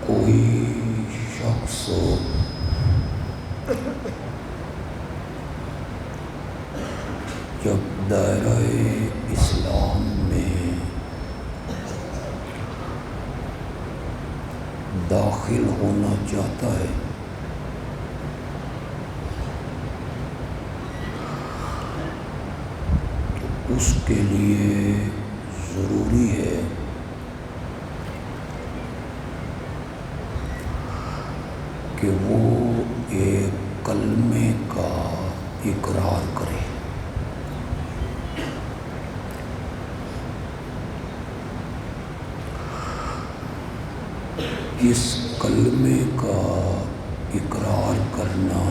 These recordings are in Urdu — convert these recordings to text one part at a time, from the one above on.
کوئی شخص جب دائرہ اسلام میں داخل ہونا چاہتا ہے تو اس کے لیے ضروری ہے کہ وہ ایک کلمے کا اقرار کرے۔ اس کلمے کا اقرار کرنا،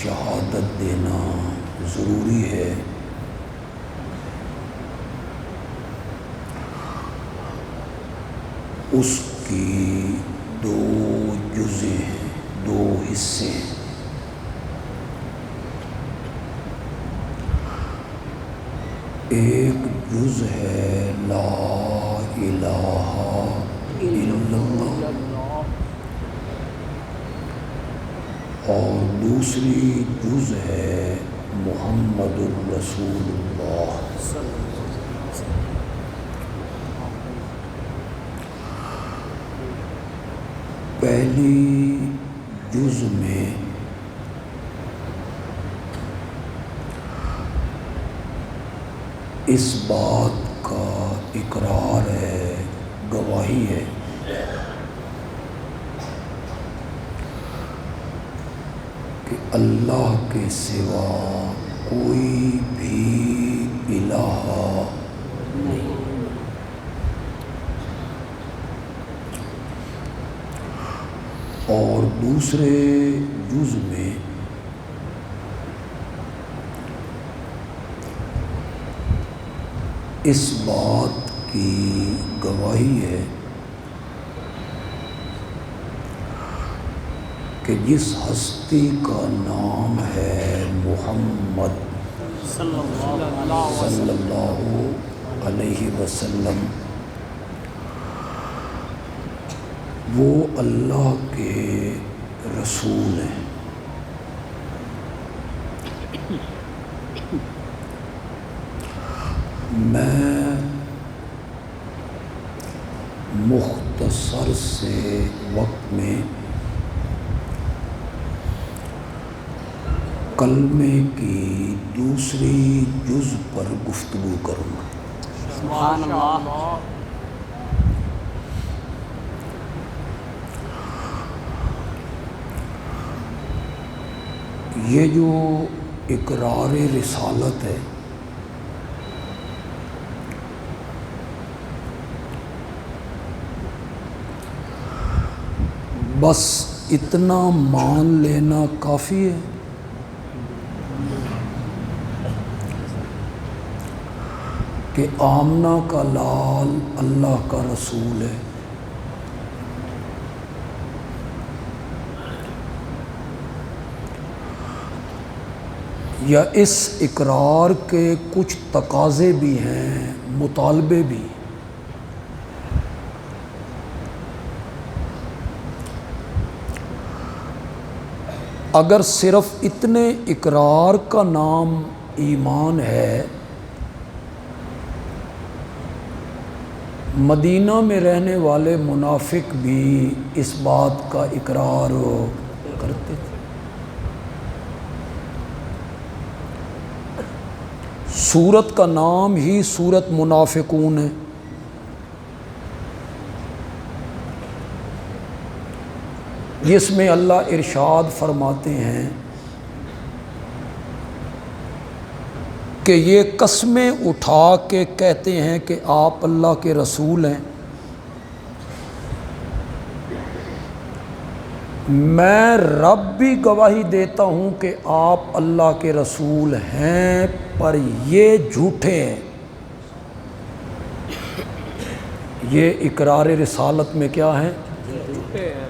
شہادت دینا ضروری ہے اس کی دو جزء ہیں، دو حصے ہیں۔ ایک جز ہے لا الہ الا اللہ اور دوسری جز ہے محمد الرسول اللہ۔ پہلی جز میں اس بات کا اقرار ہے، گواہی ہے کہ اللہ کے سوا کوئی بھی الہ نہیں۔ اور دوسرے جز میں اس بات کی گواہی ہے کہ جس ہستی کا نام ہے محمد صلی اللہ علیہ وسلم، وہ اللہ کے رسول ہیں۔ میں مختصر سے وقت میں کلمے کی دوسری جز پر گفتگو کروں گا۔ سبحان اللہ۔ یہ جو اقرار رسالت ہے، بس اتنا مان لینا کافی ہے کہ آمنہ کا لال اللہ کا رسول ہے، یا اس اقرار کے کچھ تقاضے بھی ہیں، مطالبے بھی۔ اگر صرف اتنے اقرار کا نام ایمان ہے، مدینہ میں رہنے والے منافق بھی اس بات کا اقرار کرتے تھے۔ سورت کا نام ہی سورت منافقون ہے۔ جس میں اللہ ارشاد فرماتے ہیں کہ یہ قسمیں اٹھا کے کہتے ہیں کہ آپ اللہ کے رسول ہیں، میں رب بھی گواہی دیتا ہوں کہ آپ اللہ کے رسول ہیں، پر یہ جھوٹے ہیں۔ یہ اقرار رسالت میں کیا ہیں؟ جھوٹے ہیں۔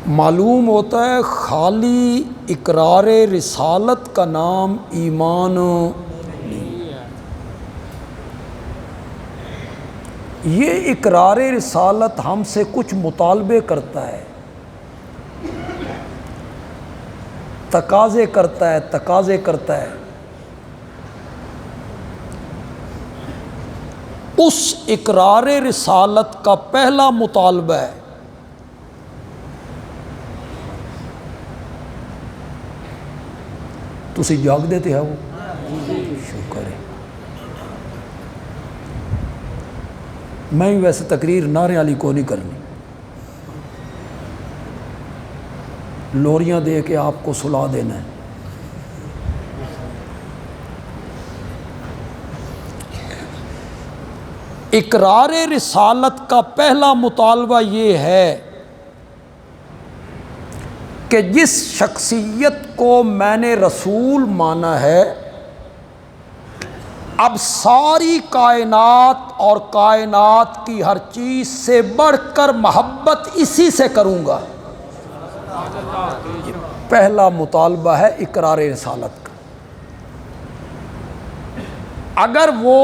معلوم ہوتا ہے خالی اقرار رسالت کا نام ایمان نہیں۔ یہ اقرار رسالت ہم سے کچھ مطالبے کرتا ہے، تقاضے کرتا ہے۔ اس اقرار رسالت کا پہلا مطالبہ ہے تسی جاگ دیتے ہیں وہ شکر ہے۔ میں ویسے تقریر نعرے والی کو نہیں کرنی، لوریاں دے کے آپ کو سلا دینا ہے۔ اقرار رسالت کا پہلا مطالبہ یہ ہے کہ جس شخصیت کو میں نے رسول مانا ہے، اب ساری کائنات اور کائنات کی ہر چیز سے بڑھ کر محبت اسی سے کروں گا۔ پہلا مطالبہ ہے اقرار رسالت کا۔ اگر وہ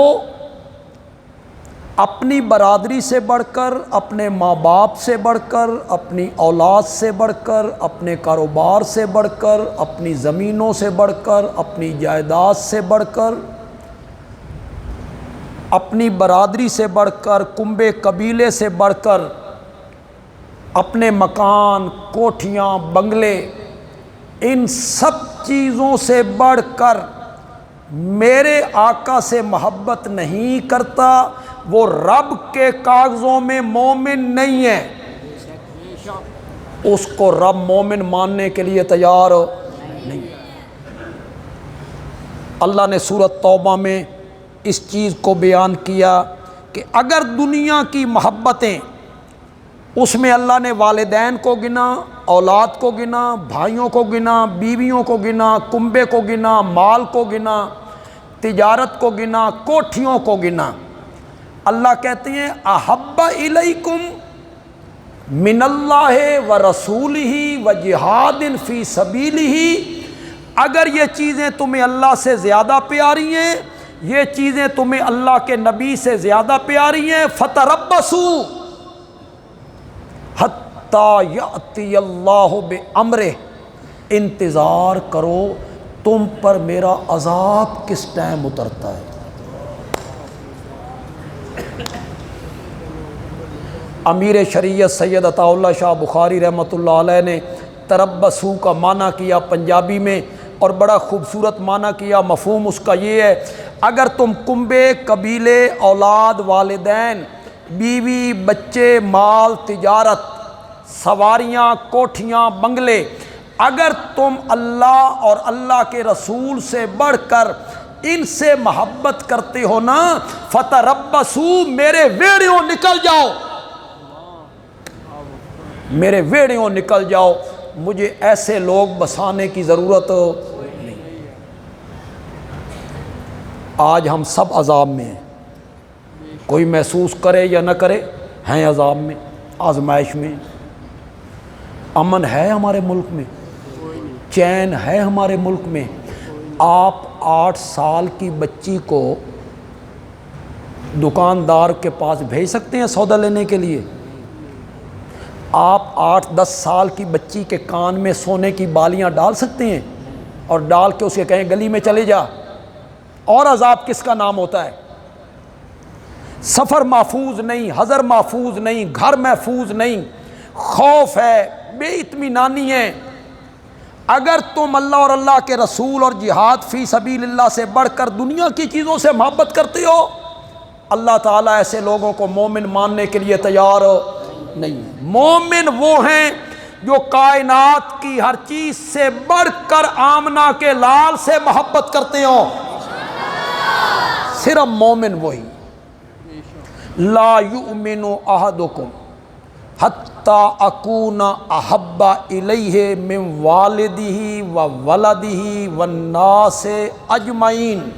اپنی برادری سے بڑھ کر، اپنے ماں باپ سے بڑھ کر، اپنی اولاد سے بڑھ کر، اپنے کاروبار سے بڑھ کر، اپنی زمینوں سے بڑھ کر، اپنی جائیداد سے بڑھ کر، اپنی برادری سے بڑھ کر، کنبے قبیلے سے بڑھ کر، اپنے مکان، کوٹھیاں، بنگلے، ان سب چیزوں سے بڑھ کر میرے آقا سے محبت نہیں کرتا، وہ رب کے کاغذوں میں مومن نہیں ہے۔ اس کو رب مومن ماننے کے لیے تیار نہیں۔ اللہ نے سورۃ توبہ میں اس چیز کو بیان کیا کہ اگر دنیا کی محبتیں، اس میں اللہ نے والدین کو گنا، اولاد کو گنا، بھائیوں کو گنا، بیویوں کو گنا، کنبے کو گنا، مال کو گنا، تجارت کو گنا، کوٹھیوں کو گنا۔ اللہ کہتے ہیں احب الیکم من اللہ و رسولہ و جہاد فی سبیلہ، اگر یہ چیزیں تمہیں اللہ سے زیادہ پیاری ہیں، یہ چیزیں تمہیں اللہ کے نبی سے زیادہ پیاری ہیں، فتربصوا حتی یأتی اللہ بامرہ، انتظار کرو تم پر میرا عذاب کس ٹائم اترتا ہے۔ امیر شریعت سید عطا اللہ شاہ بخاری رحمۃ اللہ علیہ نے تربصوا کا معنی کیا پنجابی میں، اور بڑا خوبصورت معنی کیا۔ مفہوم اس کا یہ ہے، اگر تم کنبے، قبیلے، اولاد، والدین، بیوی، بچے، مال، تجارت، سواریاں، کوٹھیاں، بنگلے، اگر تم اللہ اور اللہ کے رسول سے بڑھ کر ان سے محبت کرتے ہو نا، فتربصوا، میرے ویڑیوں نکل جاؤ، میرے ویڑیوں نکل جاؤ، مجھے ایسے لوگ بسانے کی ضرورت نہیں۔ آج ہم سب عذاب میں ہیں، کوئی محسوس کرے یا نہ کرے، ہیں عذاب میں، آزمائش میں۔ امن ہے ہمارے ملک میں، چین ہے ہمارے ملک میں۔ آپ 8 سال کی بچی کو دکاندار کے پاس بھیج سکتے ہیں سودا لینے کے لیے؟ آپ 8-10 سال کی بچی کے کان میں سونے کی بالیاں ڈال سکتے ہیں اور ڈال کے اسے کہیں گلی میں چلے جا؟ اور عذاب کس کا نام ہوتا ہے؟ سفر محفوظ نہیں، حضر محفوظ نہیں، گھر محفوظ نہیں، خوف ہے، بے اطمینانی ہے۔ اگر تم اللہ اور اللہ کے رسول اور جہاد فی سبیل اللہ سے بڑھ کر دنیا کی چیزوں سے محبت کرتے ہو، اللہ تعالیٰ ایسے لوگوں کو مومن ماننے کے لیے تیار نہیں۔ مومن وہ ہیں جو کائنات کی ہر چیز سے بڑھ کر آمنہ کے لال سے محبت کرتے ہو، صرف مومن وہی۔ لا یؤمن احدکم حتی اکون احب الیہ من والدہ و ولدہ والناس اجمعین،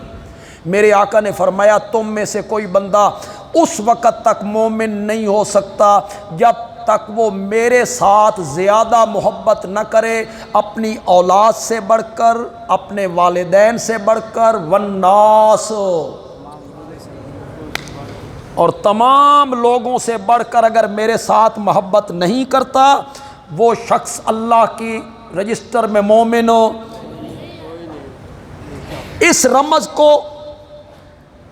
میرے آقا نے فرمایا تم میں سے کوئی بندہ اس وقت تک مومن نہیں ہو سکتا جب تک وہ میرے ساتھ زیادہ محبت نہ کرے، اپنی اولاد سے بڑھ کر، اپنے والدین سے بڑھ کر، والناس، اور تمام لوگوں سے بڑھ کر اگر میرے ساتھ محبت نہیں کرتا وہ شخص اللہ کی رجسٹر میں مومن ہو۔ اس رمز کو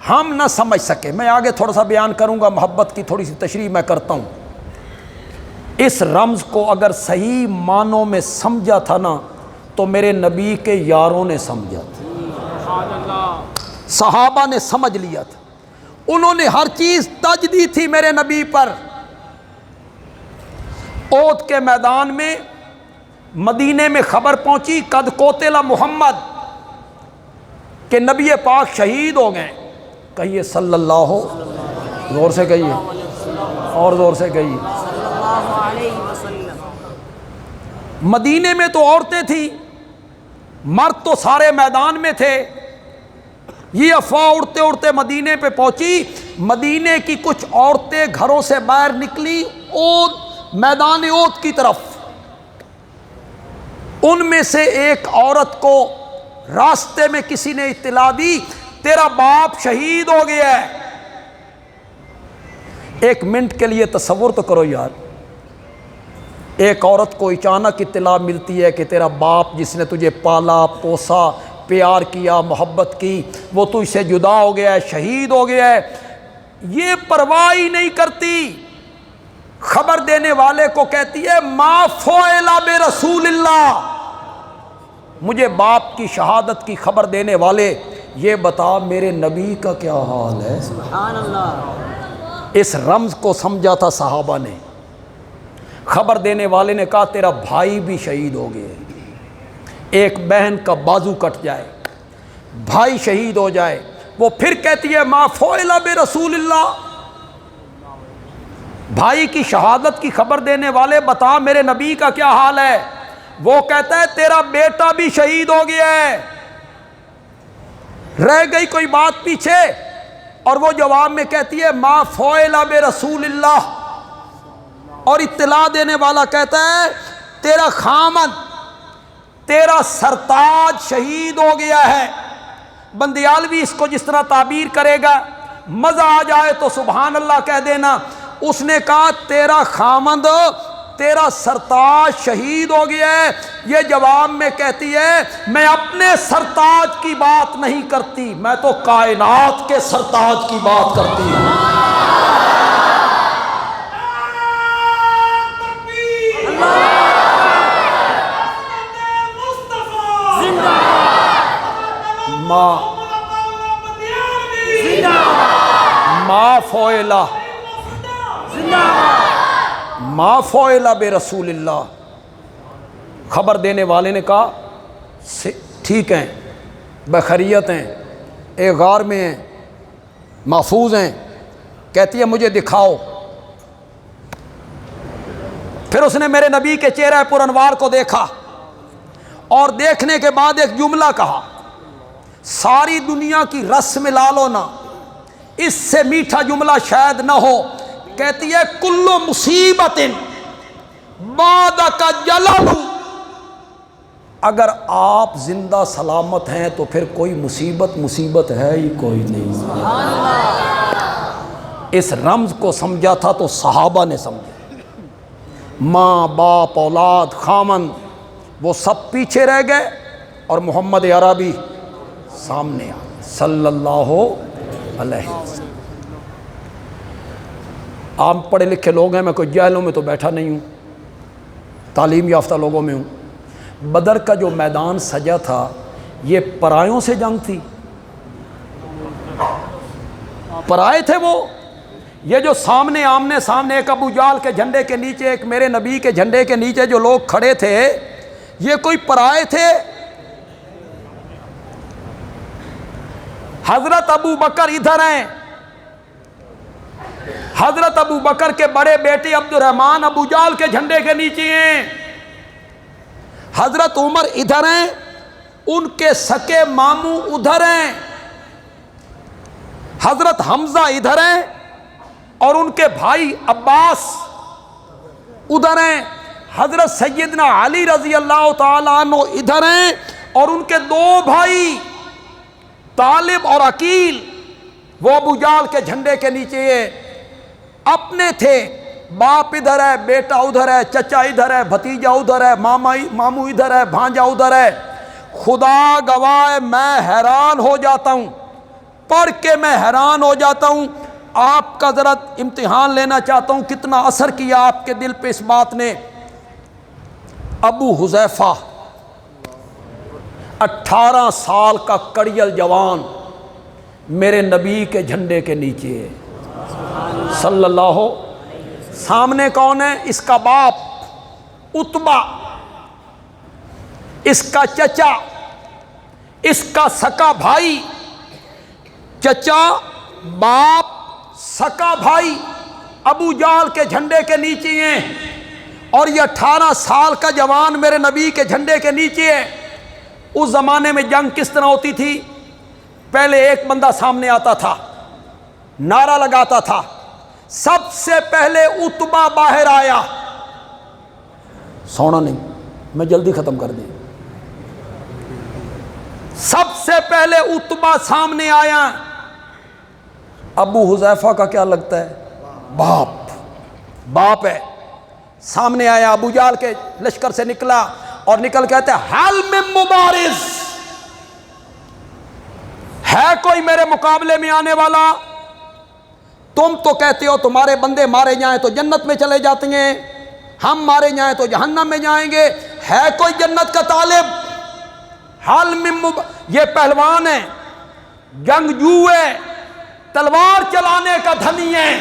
ہم نہ سمجھ سکے، میں آگے تھوڑا سا بیان کروں گا، محبت کی تھوڑی سی تشریح میں کرتا ہوں۔ اس رمز کو اگر صحیح معنوں میں سمجھا تھا نا تو میرے نبی کے یاروں نے سمجھا تھا، سبحان اللہ، صحابہ نے سمجھ لیا تھا، انہوں نے ہر چیز تج دی تھی میرے نبی پر۔ احد کے میدان میں مدینے میں خبر پہنچی قد قتل محمد کہ نبی پاک شہید ہو گئے، کہیے صلی اللہ ہو، زور سے کہیے اور زور سے کہیے۔ صلی اللہ علیہ وسلم۔ مدینے میں تو عورتیں تھیں، مرد تو سارے میدان میں تھے۔ یہ افواہ اڑتے اڑتے مدینے پہ پہنچی، مدینے کی کچھ عورتیں گھروں سے باہر نکلی احد، میدان احد کی طرف۔ ان میں سے ایک عورت کو راستے میں کسی نے اطلاع دی تیرا باپ شہید ہو گیا ہے۔ ایک منٹ کے لیے تصور تو کرو یار، ایک عورت کو اچانک اطلاع ملتی ہے کہ تیرا باپ جس نے تجھے پالا پوسا پیار کیا محبت کی وہ تجھ سے جدا ہو گیا ہے، شہید ہو گیا ہے۔ یہ پرواہ ہی نہیں کرتی، خبر دینے والے کو کہتی ہے ما فعل برسول اللہ، مجھے باپ کی شہادت کی خبر دینے والے یہ بتا میرے نبی کا کیا حال ہے۔ سبحان اللہ۔ اس رمز کو سمجھا تھا صحابہ نے۔ خبر دینے والے نے کہا تیرا بھائی بھی شہید ہو گئے، ایک بہن کا بازو کٹ جائے، بھائی شہید ہو جائے، وہ پھر کہتی ہے ما فعل برسول اللہ، بھائی کی شہادت کی خبر دینے والے بتا میرے نبی کا کیا حال ہے۔ وہ کہتا ہے تیرا بیٹا بھی شہید ہو گیا ہے۔ رہ گئی کوئی بات پیچھے، اور وہ جواب میں کہتی ہے ما فعل برسول اللہ، اور اطلاع دینے والا کہتا ہے تیرا خامد تیرا سرتاج شہید ہو گیا ہے۔ بندیالوی اس کو جس طرح تعبیر کرے گا، مزہ آ جائے تو سبحان اللہ کہہ دینا۔ اس نے کہا تیرا خامد تیرا سرتاج شہید ہو گیا ہے۔ یہ جواب میں کہتی ہے میں اپنے سرتاج کی بات نہیں کرتی، میں تو کائنات کے سرتاج کی بات کرتی ہوں۔ ما فعلا ما فعلا برسول اللہ۔ خبر دینے والے نے کہا ٹھیک ہیں، بخیریت ہیں، ایک غار میں ہیں، محفوظ ہیں۔ کہتی ہے مجھے دکھاؤ۔ پھر اس نے میرے نبی کے چہرہ پر انوار کو دیکھا، اور دیکھنے کے بعد ایک جملہ کہا، ساری دنیا کی رس ملا لو نا، اس سے میٹھا جملہ شاید نہ ہو۔ کہتی ہے کل مصیبت بعدک جلل، اگر آپ زندہ سلامت ہیں تو پھر کوئی مصیبت ہے ہی کوئی نہیں۔ اس رمز کو سمجھا تھا تو صحابہ نے سمجھا، ماں باپ اولاد خامن وہ سب پیچھے رہ گئے، اور محمد عربی سامنے آ صلی اللہ علیہ وسلم۔ آپ پڑھے لکھے لوگ ہیں، میں کوئی جہلوں میں تو بیٹھا نہیں ہوں، تعلیم یافتہ لوگوں میں ہوں۔ بدر کا جو میدان سجا تھا یہ پرایوں سے جنگ تھی، پرائے تھے وہ۔ یہ جو سامنے آمنے سامنے ایک ابو جال کے جھنڈے کے نیچے ایک میرے نبی کے جھنڈے کے نیچے جو لوگ کھڑے تھے یہ کوئی پرائے تھے؟ حضرت ابو بکر ادھر ہیں، حضرت ابو بکر کے بڑے بیٹے عبد الرحمن ابو جال کے جھنڈے کے نیچے ہیں، حضرت عمر ادھر ہیں، ان کے سکے ماموں ادھر ہیں، حضرت حمزہ ادھر ہیں اور ان کے بھائی عباس ادھر ہیں، حضرت سیدنا علی رضی اللہ تعالیٰ عنہ ادھر ہیں، اور ان کے دو بھائی طالب اور عقیل وہ ابو جال کے جھنڈے کے نیچے یہ اپنے تھے، باپ ادھر ہے، بیٹا ادھر ہے، چچا ادھر ہے، بھتیجا ادھر ہے، ماموں ادھر ہے، بھانجا ادھر ہے۔ خدا گواہ میں حیران ہو جاتا ہوں، پڑھ کے میں حیران ہو جاتا ہوں۔ آپ کا ذرا امتحان لینا چاہتا ہوں کتنا اثر کیا آپ کے دل پہ اس بات نے۔ ابو حذیفہ 18 سال کا کڑیل جوان میرے نبی کے جھنڈے کے نیچے ہے صلی اللہ۔ سامنے کون ہے؟ اس کا باپ عتبہ، اس کا چچا، اس کا سکا بھائی، چچا باپ سکا بھائی ابو جال کے جھنڈے کے نیچے ہیں، اور یہ 18 سال کا جوان میرے نبی کے جھنڈے کے نیچے ہے۔ اس زمانے میں جنگ کس طرح ہوتی تھی؟ پہلے ایک بندہ سامنے آتا تھا، نعرہ لگاتا تھا، سب سے پہلے عتبہ باہر آیا۔ سونا نہیں، میں جلدی ختم کر دیں۔ سب سے پہلے عتبہ سامنے آیا۔ ابو حذیفہ کا کیا لگتا ہے؟ باپ ہے، سامنے آیا، ابو جال کے لشکر سے نکلا اور نکل کہتے ہیں حل من مبارز، ہے کوئی میرے مقابلے میں آنے والا؟ تم تو کہتے ہو تمہارے بندے مارے جائیں تو جنت میں چلے جاتے ہیں، ہم مارے جائیں تو جہنم میں جائیں گے، ہے کوئی جنت کا طالب؟ حل من یہ پہلوان ہے، جنگجو ہے، تلوار چلانے کا دھنی ہے۔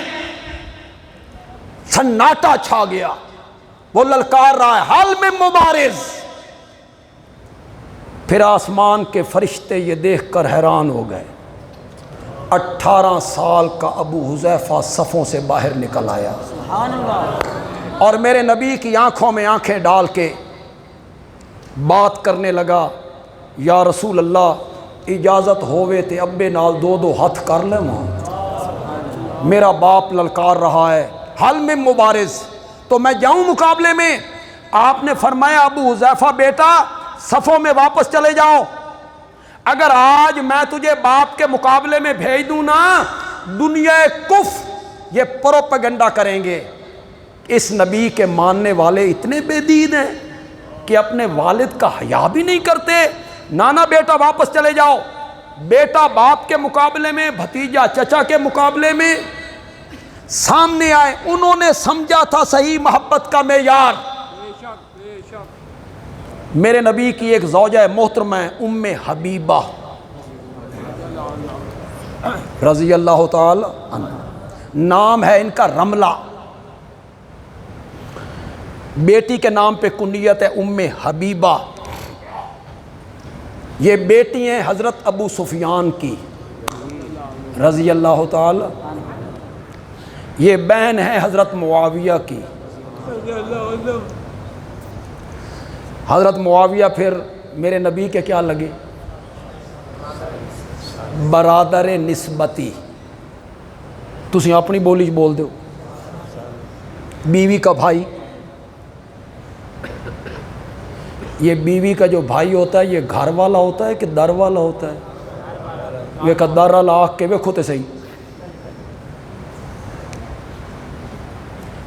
سناٹا چھا گیا، وہ للکار رہا ہے حل من مبارز۔ پھر آسمان کے فرشتے یہ دیکھ کر حیران ہو گئے، 18 سال کا ابو حذیفہ صفوں سے باہر نکل آیا، سبحان اللہ۔ اور میرے نبی کی آنکھوں میں آنکھیں ڈال کے بات کرنے لگا، یا رسول اللہ اجازت ہوئے تے ابے نال 2 ہاتھ کر لے ماں، میرا باپ للکار رہا ہے حل من مبارز، تو میں جاؤں مقابلے میں؟ آپ نے فرمایا ابو حذیفہ بیٹا صفوں میں واپس چلے جاؤ، اگر آج میں تجھے باپ کے مقابلے میں بھیج دوں نا، دنیا کفر یہ پروپیگنڈا کریں گے۔ اس نبی کے ماننے والے اتنے بے دین ہیں کہ اپنے والد کا حیا بھی نہیں کرتے۔ نانا بیٹا واپس چلے جاؤ، بیٹا باپ کے مقابلے میں، بھتیجا چچا کے مقابلے میں سامنے آئے۔ انہوں نے سمجھا تھا صحیح محبت کا معیار۔ میرے نبی کی ایک زوجہ محترمہ ام حبیبہ رضی اللہ تعالی عنہ، نام ہے ان کا رملہ، بیٹی کے نام پہ کنیت ہے ام حبیبہ۔ یہ بیٹی ہیں حضرت ابو سفیان کی رضی اللہ تعالی، یہ بہن ہے حضرت معاویہ کی۔ حضرت معاویہ پھر میرے نبی کے کیا لگے؟ برادر نسبتی، تسی اپنی بولی چ بول دو، بیوی کا بھائی۔ یہ بیوی کا جو بھائی ہوتا ہے یہ گھر والا ہوتا ہے کہ در والا ہوتا ہے؟ یہ در والا آکھ کے ویکھو تے صحیح۔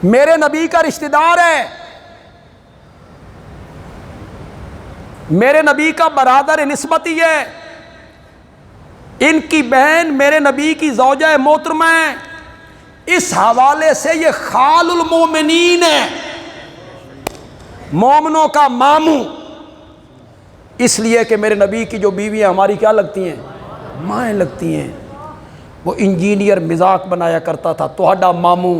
میرے نبی کا رشتہ دار ہے، میرے نبی کا برادر نسبتی ہے، ان کی بہن میرے نبی کی زوجہ محترمہ ہے، اس حوالے سے یہ خال المومنین ہے، مومنوں کا ماموں۔ اس لیے کہ میرے نبی کی جو بیویاں ہماری کیا لگتی ہیں؟ مائیں لگتی ہیں۔ وہ انجینئر مزاق بنایا کرتا تھا، تہاڈا ماموں،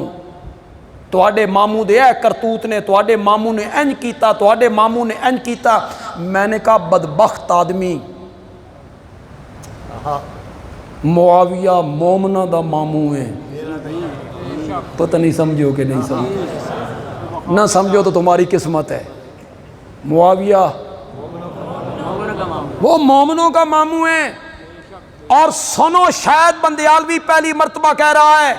تہاڈے ماموں دے اے کرتوت نے، تہاڈے ماموں نے انج کیتا، تہاڈے ماموں نے انج کیتا۔ میں نے کہا بدبخت آدمی، معاویہ مومنہ دا ماموں ہے، پتہ نہیں سمجھو کہ نہیں سمجھو، نہ سمجھو تو تمہاری قسمت ہے۔ معاویہ وہ مومنوں کا ماموں ہے۔ اور سنو، شاید بندیالوی پہلی مرتبہ کہہ رہا ہے،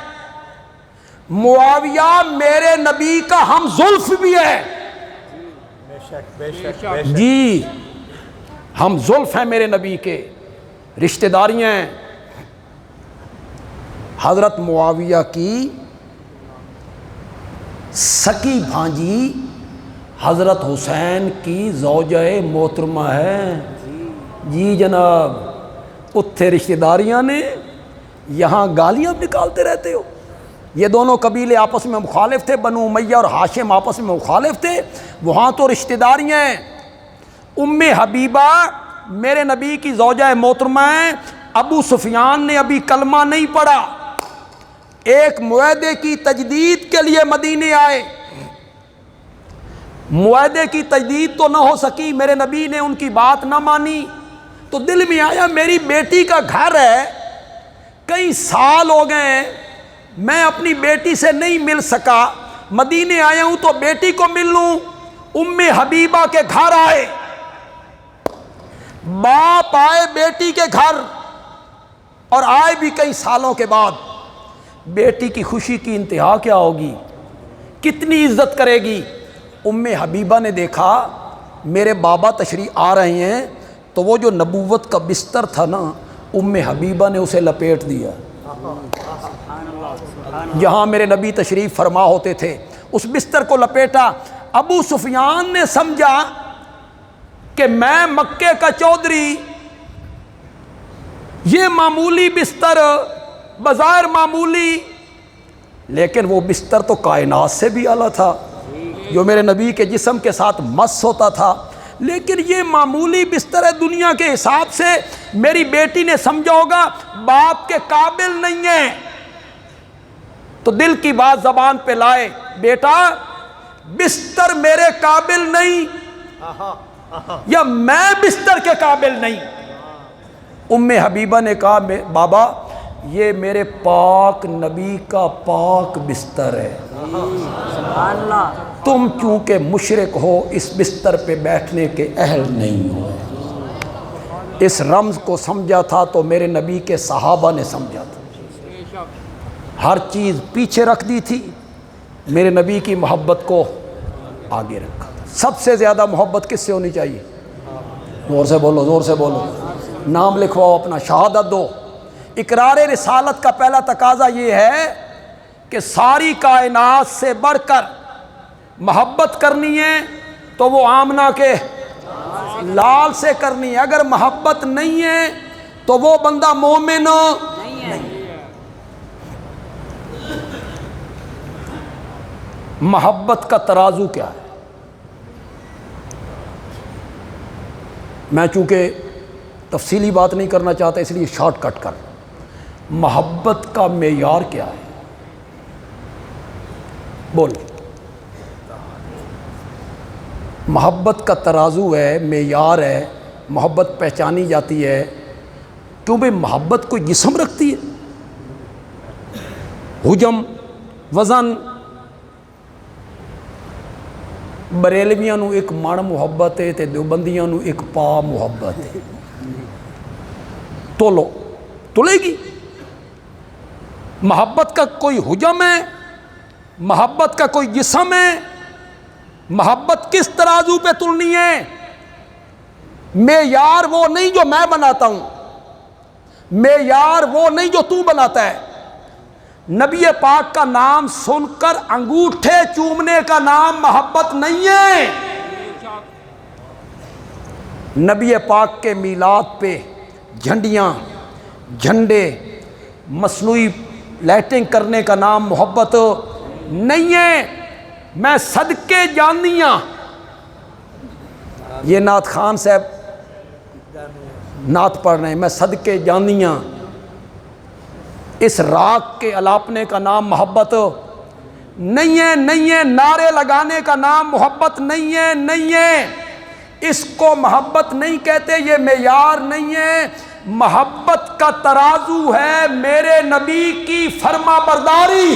معاویہ میرے نبی کا ہم زلف بھی ہے۔ جی ہم زلف ہیں میرے نبی کے، رشتہ داریاں ہیں۔ حضرت معاویہ کی سکی بھانجی حضرت حسین کی زوجہ محترمہ ہے. جی جناب، اتھے رشتہ داریاں نے، یہاں گالیاں نکالتے رہتے ہو. یہ دونوں قبیلے آپس میں مخالف تھے، بنو امیہ اور ہاشم آپس میں مخالف تھے، وہاں تو رشتہ داریاں ہیں. ام حبیبہ میرے نبی کی زوجہ محترمہ ہیں. ابو سفیان نے ابھی کلمہ نہیں پڑھا، ایک معاہدے کی تجدید کے لیے مدینے آئے. معاہدے کی تجدید تو نہ ہو سکی، میرے نبی نے ان کی بات نہ مانی، تو دل میں آیا میری بیٹی کا گھر ہے، کئی سال ہو گئے ہیں میں اپنی بیٹی سے نہیں مل سکا، مدینے آیا ہوں تو بیٹی کو مل لوں. ام حبیبہ کے گھر آئے، باپ آئے بیٹی کے گھر، اور آئے بھی کئی سالوں کے بعد. بیٹی کی خوشی کی انتہا کیا ہوگی، کتنی عزت کرے گی. ام حبیبہ نے دیکھا میرے بابا تشریف آ رہے ہیں، تو وہ جو نبوت کا بستر تھا نا، ام حبیبہ نے اسے لپیٹ دیا. جہاں میرے نبی تشریف فرما ہوتے تھے اس بستر کو لپیٹا. ابو سفیان نے سمجھا کہ میں مکے کا چودھری، یہ معمولی بستر، بظاہر معمولی، لیکن وہ بستر تو کائنات سے بھی اعلیٰ تھا، جو میرے نبی کے جسم کے ساتھ مس ہوتا تھا. لیکن یہ معمولی بستر ہے دنیا کے حساب سے. میری بیٹی نے سمجھا ہوگا باپ کے قابل نہیں ہے، تو دل کی بات زبان پہ لائے، بیٹا بستر میرے قابل نہیں، یا میں بستر کے قابل نہیں. ام حبیبہ نے کہا بابا یہ میرے پاک نبی کا پاک بستر ہے، تم چونکہ مشرک ہو اس بستر پہ بیٹھنے کے اہل نہیں ہو. اس رمز کو سمجھا تھا تو میرے نبی کے صحابہ نے سمجھا تھا، ہر چیز پیچھے رکھ دی تھی، میرے نبی کی محبت کو آگے رکھا تھا. سب سے زیادہ محبت کس سے ہونی چاہیے؟ زور سے بولو، زور سے بولو، نام لکھواؤ اپنا، شہادت دو. اقرار رسالت کا پہلا تقاضا یہ ہے کہ ساری کائنات سے بڑھ کر محبت کرنی ہے تو وہ آمنہ کے لال سے کرنی ہے. اگر محبت نہیں ہے تو وہ بندہ مومن نہیں. محبت کا ترازو کیا ہے؟ میں چونکہ تفصیلی بات نہیں کرنا چاہتا اس لیے شارٹ کٹ کر. محبت کا معیار کیا ہے؟ بول. محبت کا ترازو ہے، معیار ہے. محبت پہچانی جاتی ہے کیوں بھئی محبت کوئی جسم رکھتی ہے، حجم، وزن. بریلویاں نو ایک مڑ محبت ہے تے دیوبندیاں نو ایک پا محبت ہے. تولو تلے گی. محبت کا کوئی حجم ہے، محبت کا کوئی جسم ہے. محبت کس ترازو پہ تلنی ہے؟ معیار وہ نہیں جو میں بناتا ہوں، معیار وہ نہیں جو تو بناتا ہے. نبی پاک کا نام سن کر انگوٹھے چومنے کا نام محبت نہیں ہے. نبی پاک کے میلاد پہ جھنڈیاں، جھنڈے، مصنوعی لائٹنگ کرنے کا نام محبت نہیں ہے. میں صدقے جانیاں، یہ نعت خان صاحب نعت پڑھ رہے ہیں، میں صدقے جانیاں، اس راگ کے الاپنے کا نام محبت نہیں ہے. نہیں ہے. نعرے لگانے کا نام محبت نہیں ہے. نہیں ہے. اس کو محبت نہیں کہتے، یہ معیار نہیں ہے. محبت کا ترازو ہے میرے نبی کی فرما برداری.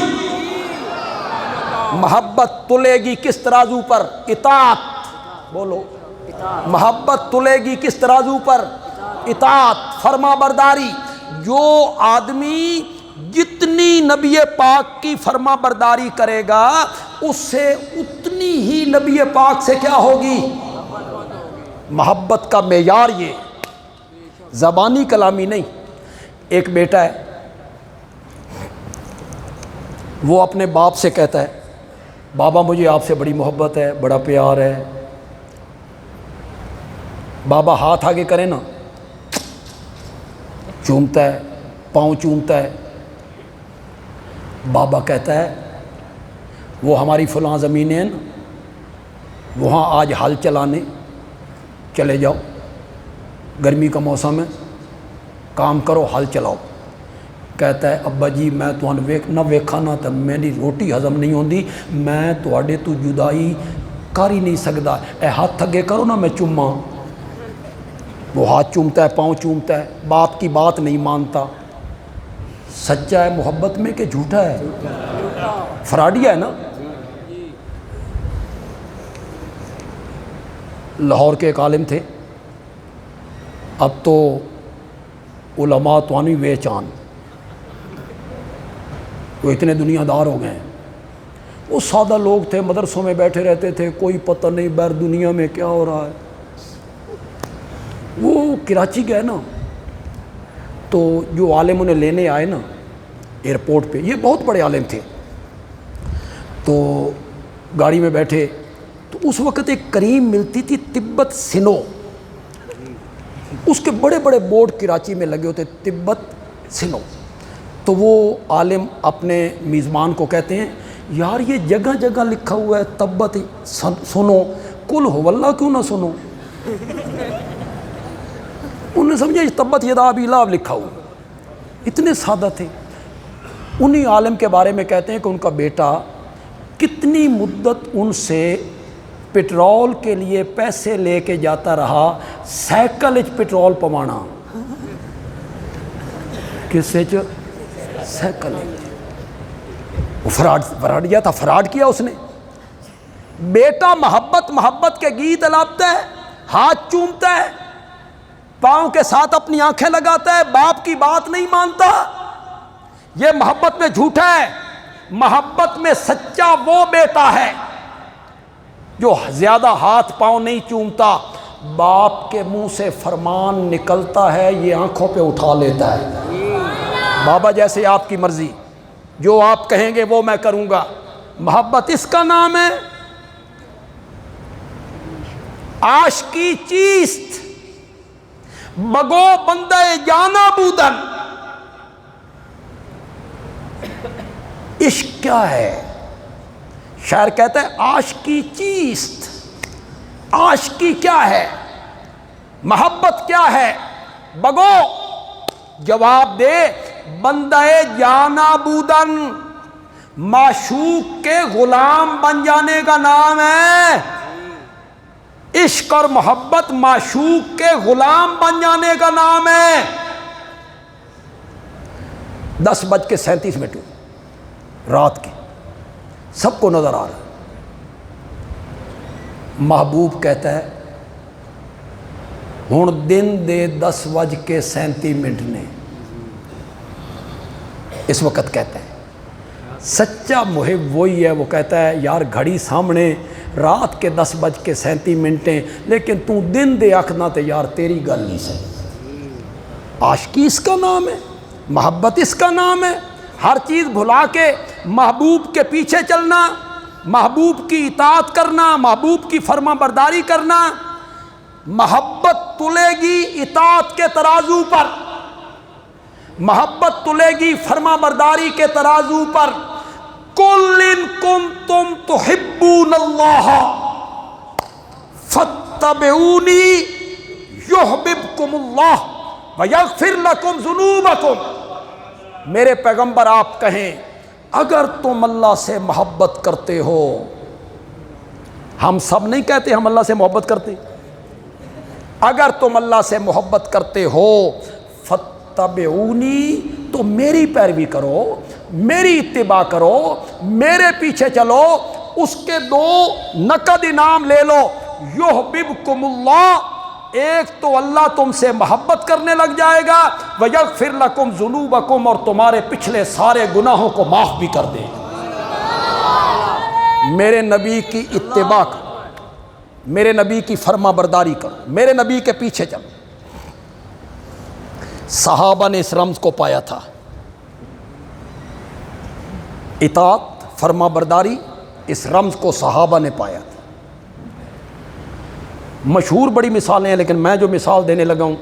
محبت تلے گی کس ترازو پر؟ اطاعت. بولو. محبت تلے گی کس ترازو پر؟ اطاعت، فرما برداری. جو آدمی جتنی نبی پاک کی فرما برداری کرے گا اس سے اتنی ہی نبی پاک سے کیا ہوگی؟ محبت کا معیار یہ، زبانی کلامی نہیں. ایک بیٹا ہے، وہ اپنے باپ سے کہتا ہے بابا مجھے آپ سے بڑی محبت ہے، بڑا پیار ہے۔ بابا ہاتھ آگے کرے نا، چومتا ہے، پاؤں چومتا ہے۔ بابا کہتا ہے وہ ہماری فلاں زمینیں ہیں نا، وہاں آج ہل چلانے چلے جاؤ، گرمی کا موسم ہے، کام کرو، ہل چلاؤ۔ کہتا ہے ابا جی میں نہ ویکھا نہ تو میری روٹی ہضم نہیں ہوندی، میں تواڈے تو جدائی کر ہی نہیں سکدا، اے ہاتھ اگے کرو نا میں چوماں۔ وہ ہاتھ چومتا ہے، پاؤں چومتا ہے، باپ کی بات نہیں مانتا۔ سچا ہے محبت میں کہ جھوٹا ہے؟ فراڈیا ہے نا۔ لاہور کے ایک عالم تھے، اب تو علماء تو نہیں ویچان، وہ اتنے دنیا دار ہو گئے ہیں۔ وہ سادہ لوگ تھے، مدرسوں میں بیٹھے رہتے تھے، کوئی پتہ نہیں بیر دنیا میں کیا ہو رہا ہے۔ وہ کراچی گئے نا، تو جو عالم انہیں لینے آئے نا ایئرپورٹ پہ، یہ بہت بڑے عالم تھے، تو گاڑی میں بیٹھے تو اس وقت ایک کریم ملتی تھی تبت سنو، اس کے بڑے بڑے بورڈ کراچی میں لگے ہوتے تبت سنو۔ تو وہ عالم اپنے میزبان کو کہتے ہیں یار یہ جگہ جگہ لکھا ہوا ہے تبت سنو، قل هو اللہ کیوں نہ سنو؟ انہوں نے سمجھا تبت یدا ابی لہب لکھا ہوا، اتنے سادہ تھے۔ انہی عالم کے بارے میں کہتے ہیں کہ ان کا بیٹا کتنی مدت ان سے پٹرول کے لیے پیسے لے کے جاتا رہا، سائیکل پٹرول پوانا، کس سے سائیکل، وہ فراڈیا تھا، فراڈ کیا اس نے۔ بیٹا محبت کے گیت الاپتا ہے، ہاتھ چومتا ہے، پاؤں کے ساتھ اپنی آنکھیں لگاتا ہے، باپ کی بات نہیں مانتا۔ یہ محبت میں جھوٹا ہے۔ محبت میں سچا وہ بیٹا ہے جو زیادہ ہاتھ پاؤں نہیں چومتا، باپ کے منہ سے فرمان نکلتا ہے یہ آنکھوں پہ اٹھا لیتا ہے، بابا جیسے آپ کی مرضی، جو آپ کہیں گے وہ میں کروں گا۔ محبت اس کا نام ہے۔ عاشقی چیست بگو بندہ جانا بودن، عشق کیا ہے؟ شاعر کہتا ہے عاشقی چیست، عاشقی کیا ہے، محبت کیا ہے؟ بگو جواب دے، بندہ جانا بودن، معشوق کے غلام بن جانے کا نام ہے۔ عشق اور محبت معشوق کے غلام بن جانے کا نام ہے۔ 10:37 رات کے، سب کو نظر آ رہا ہے۔ محبوب کہتا ہے ہن دن دے 10:37 نے، اس وقت کہتا ہے سچا محب وہی ہے، وہ کہتا ہے یار گھڑی سامنے رات کے 10:37 لیکن تو دن دے آکھنا تے یار تیری گل نہیں صحیح۔ عاشقی اس کا نام ہے، محبت اس کا نام ہے۔ ہر چیز بھلا کے محبوب کے پیچھے چلنا، محبوب کی اطاعت کرنا، محبوب کی فرما برداری کرنا۔ محبت تلے گی اطاعت کے ترازو پر، محبت تلے گی فرما برداری کے ترازو پر۔ قل ان کنتم تحبون اللہ فاتبعونی یحببکم اللہ ویغفر لکم ذنوبکم۔ میرے پیغمبر آپ کہیں اگر تم اللہ سے محبت کرتے ہو، ہم سب نہیں کہتے ہم اللہ سے محبت کرتے، اگر تم اللہ سے محبت کرتے ہو فاتبعونی، تو میری پیروی کرو، میری اتباع کرو، میرے پیچھے چلو۔ اس کے 2 نقد انعام لے لو، یحببکم اللہ، ایک تو اللہ تم سے محبت کرنے لگ جائے گا، ویغفر لکم ذنوبکم، اور تمہارے پچھلے سارے گناہوں کو معاف بھی کر دے گا۔ میرے نبی کی اتباع کرو، میرے نبی کی فرما برداری کرو، میرے نبی کے پیچھے چلو۔ صحابہ نے اس رمز کو پایا تھا۔ اطاعت، فرما برداری، اس رمز کو صحابہ نے پایا تھا۔ مشہور بڑی مثالیں ہیں، لیکن میں جو مثال دینے لگا ہوں،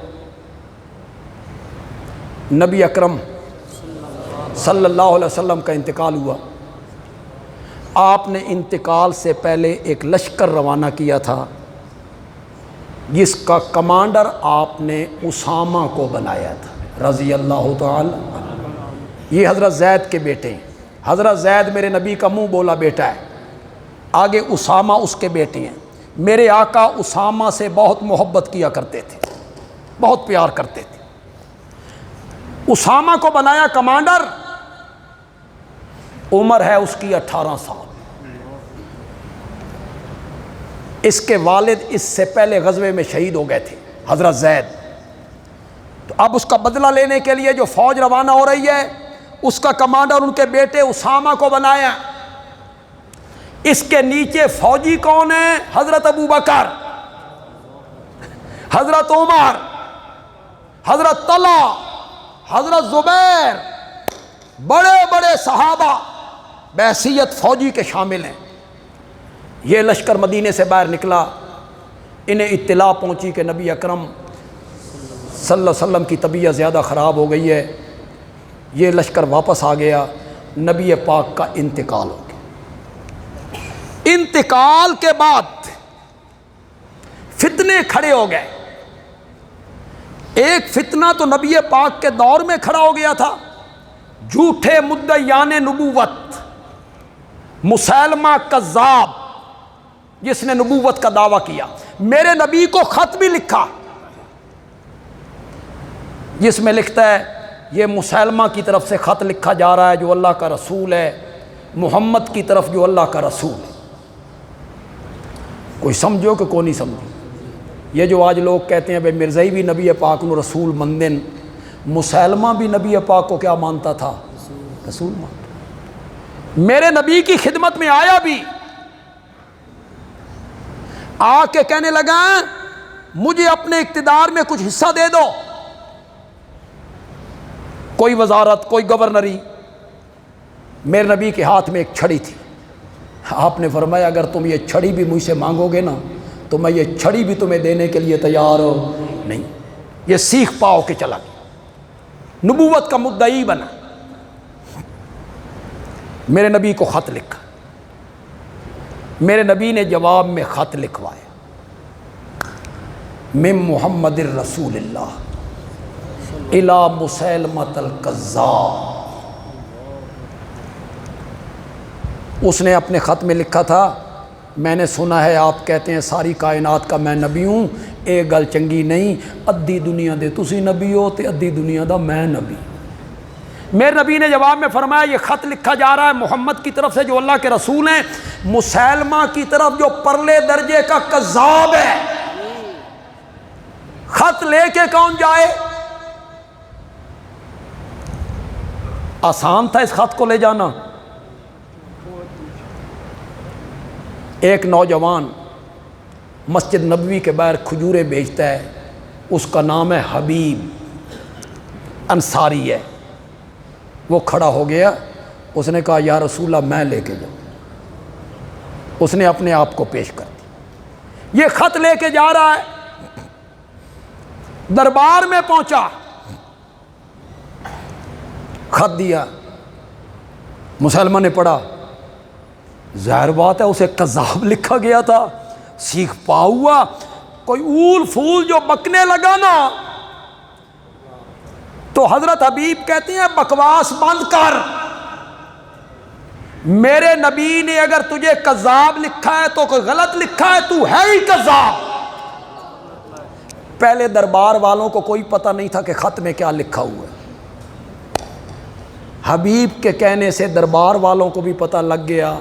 نبی اکرم صلی اللہ علیہ وسلم کا انتقال ہوا۔ آپ نے انتقال سے پہلے ایک لشکر روانہ کیا تھا جس کا کمانڈر آپ نے اسامہ کو بنایا تھا رضی اللہ تعالی عنہ۔ یہ حضرت زید کے بیٹے ہیں۔ حضرت زید میرے نبی کا منہ بولا بیٹا ہے، آگے اسامہ اس کے بیٹے ہیں۔ میرے آقا اسامہ سے بہت محبت کیا کرتے تھے، بہت پیار کرتے تھے۔ اسامہ کو بنایا کمانڈر، عمر ہے اس کی 18 سال۔ اس کے والد اس سے پہلے غزوے میں شہید ہو گئے تھے، حضرت زید۔ تو اب اس کا بدلہ لینے کے لیے جو فوج روانہ ہو رہی ہے، اس کا کمانڈر ان کے بیٹے اسامہ کو بنایا۔ اس کے نیچے فوجی کون ہیں؟ حضرت ابو بکر، حضرت عمر، حضرت طلحہ، حضرت زبیر، بڑے بڑے صحابہ بحیثیت فوجی کے شامل ہیں۔ یہ لشکر مدینے سے باہر نکلا، انہیں اطلاع پہنچی کہ نبی اکرم صلی اللہ علیہ وسلم کی طبیعت زیادہ خراب ہو گئی ہے۔ یہ لشکر واپس آ گیا، نبی پاک کا انتقال ہو گیا۔ انتقال کے بعد فتنے کھڑے ہو گئے۔ ایک فتنہ تو نبی پاک کے دور میں کھڑا ہو گیا تھا، جھوٹے مدعیان نبوت، مسیلمہ کذاب، جس نے نبوت کا دعویٰ کیا۔ میرے نبی کو خط بھی لکھا جس میں لکھتا ہے یہ مسیلمہ کی طرف سے خط لکھا جا رہا ہے جو اللہ کا رسول ہے، محمد کی طرف جو اللہ کا رسول ہے۔ کوئی سمجھو کہ کوئی نہیں سمجھو؟ یہ جو آج لوگ کہتے ہیں بھائی مرزائی بھی نبی پاک نو رسول مندن، مسیلمہ بھی نبی پاک کو کیا مانتا تھا؟ رسول مانتا۔ میرے نبی کی خدمت میں آیا بھی، آ کے کہنے لگا مجھے اپنے اقتدار میں کچھ حصہ دے دو، کوئی وزارت، کوئی گورنری۔ میرے نبی کے ہاتھ میں ایک چھڑی تھی، آپ نے فرمایا اگر تم یہ چھڑی بھی مجھ سے مانگو گے نا تو میں یہ چھڑی بھی تمہیں دینے کے لیے تیار ہو نہیں۔ یہ سیکھ پاؤ کہ چلا گیا، نبوت کا مدعی بنا۔ میرے نبی کو خط لکھا، میرے نبی نے جواب میں خط لکھوایا، من محمد الرسول اللہ الی مسیلمۃ الکذاب۔ اس نے اپنے خط میں لکھا تھا میں نے سنا ہے آپ کہتے ہیں ساری کائنات کا میں نبی ہوں، ایک گل چنگی نہیں، ادھی دنیا دے تسی نبی ہو تے ادھی دنیا دا میں نبی۔ میرے نبی نے جواب میں فرمایا یہ خط لکھا جا رہا ہے محمد کی طرف سے جو اللہ کے رسول ہیں، مسیلمہ کی طرف جو پرلے درجے کا کذاب ہے۔ خط لے کے کون جائے؟ آسان تھا اس خط کو لے جانا۔ ایک نوجوان مسجد نبوی کے باہر کھجوریں بیچتا ہے، اس کا نام ہے حبیب، انصاری ہے۔ وہ کھڑا ہو گیا، اس نے کہا یا رسول اللہ میں لے کے جاؤں۔ اس نے اپنے آپ کو پیش کر دی۔ یہ خط لے کے جا رہا ہے، دربار میں پہنچا، خط دیا، مسلمان نے پڑھا، ظاہر بات ہے اسے کذاب لکھا گیا تھا، سیکھ پا ہوا، کوئی اول پھول جو بکنے لگا نا تو حضرت حبیب کہتے ہیں بکواس بند کر، میرے نبی نے اگر تجھے کذاب لکھا ہے تو کوئی غلط لکھا ہے، تو ہے ہی کذاب۔ پہلے دربار والوں کو کوئی پتہ نہیں تھا کہ خط میں کیا لکھا ہوا ہے۔ حبیب کے کہنے سے دربار والوں کو بھی پتہ لگ گیا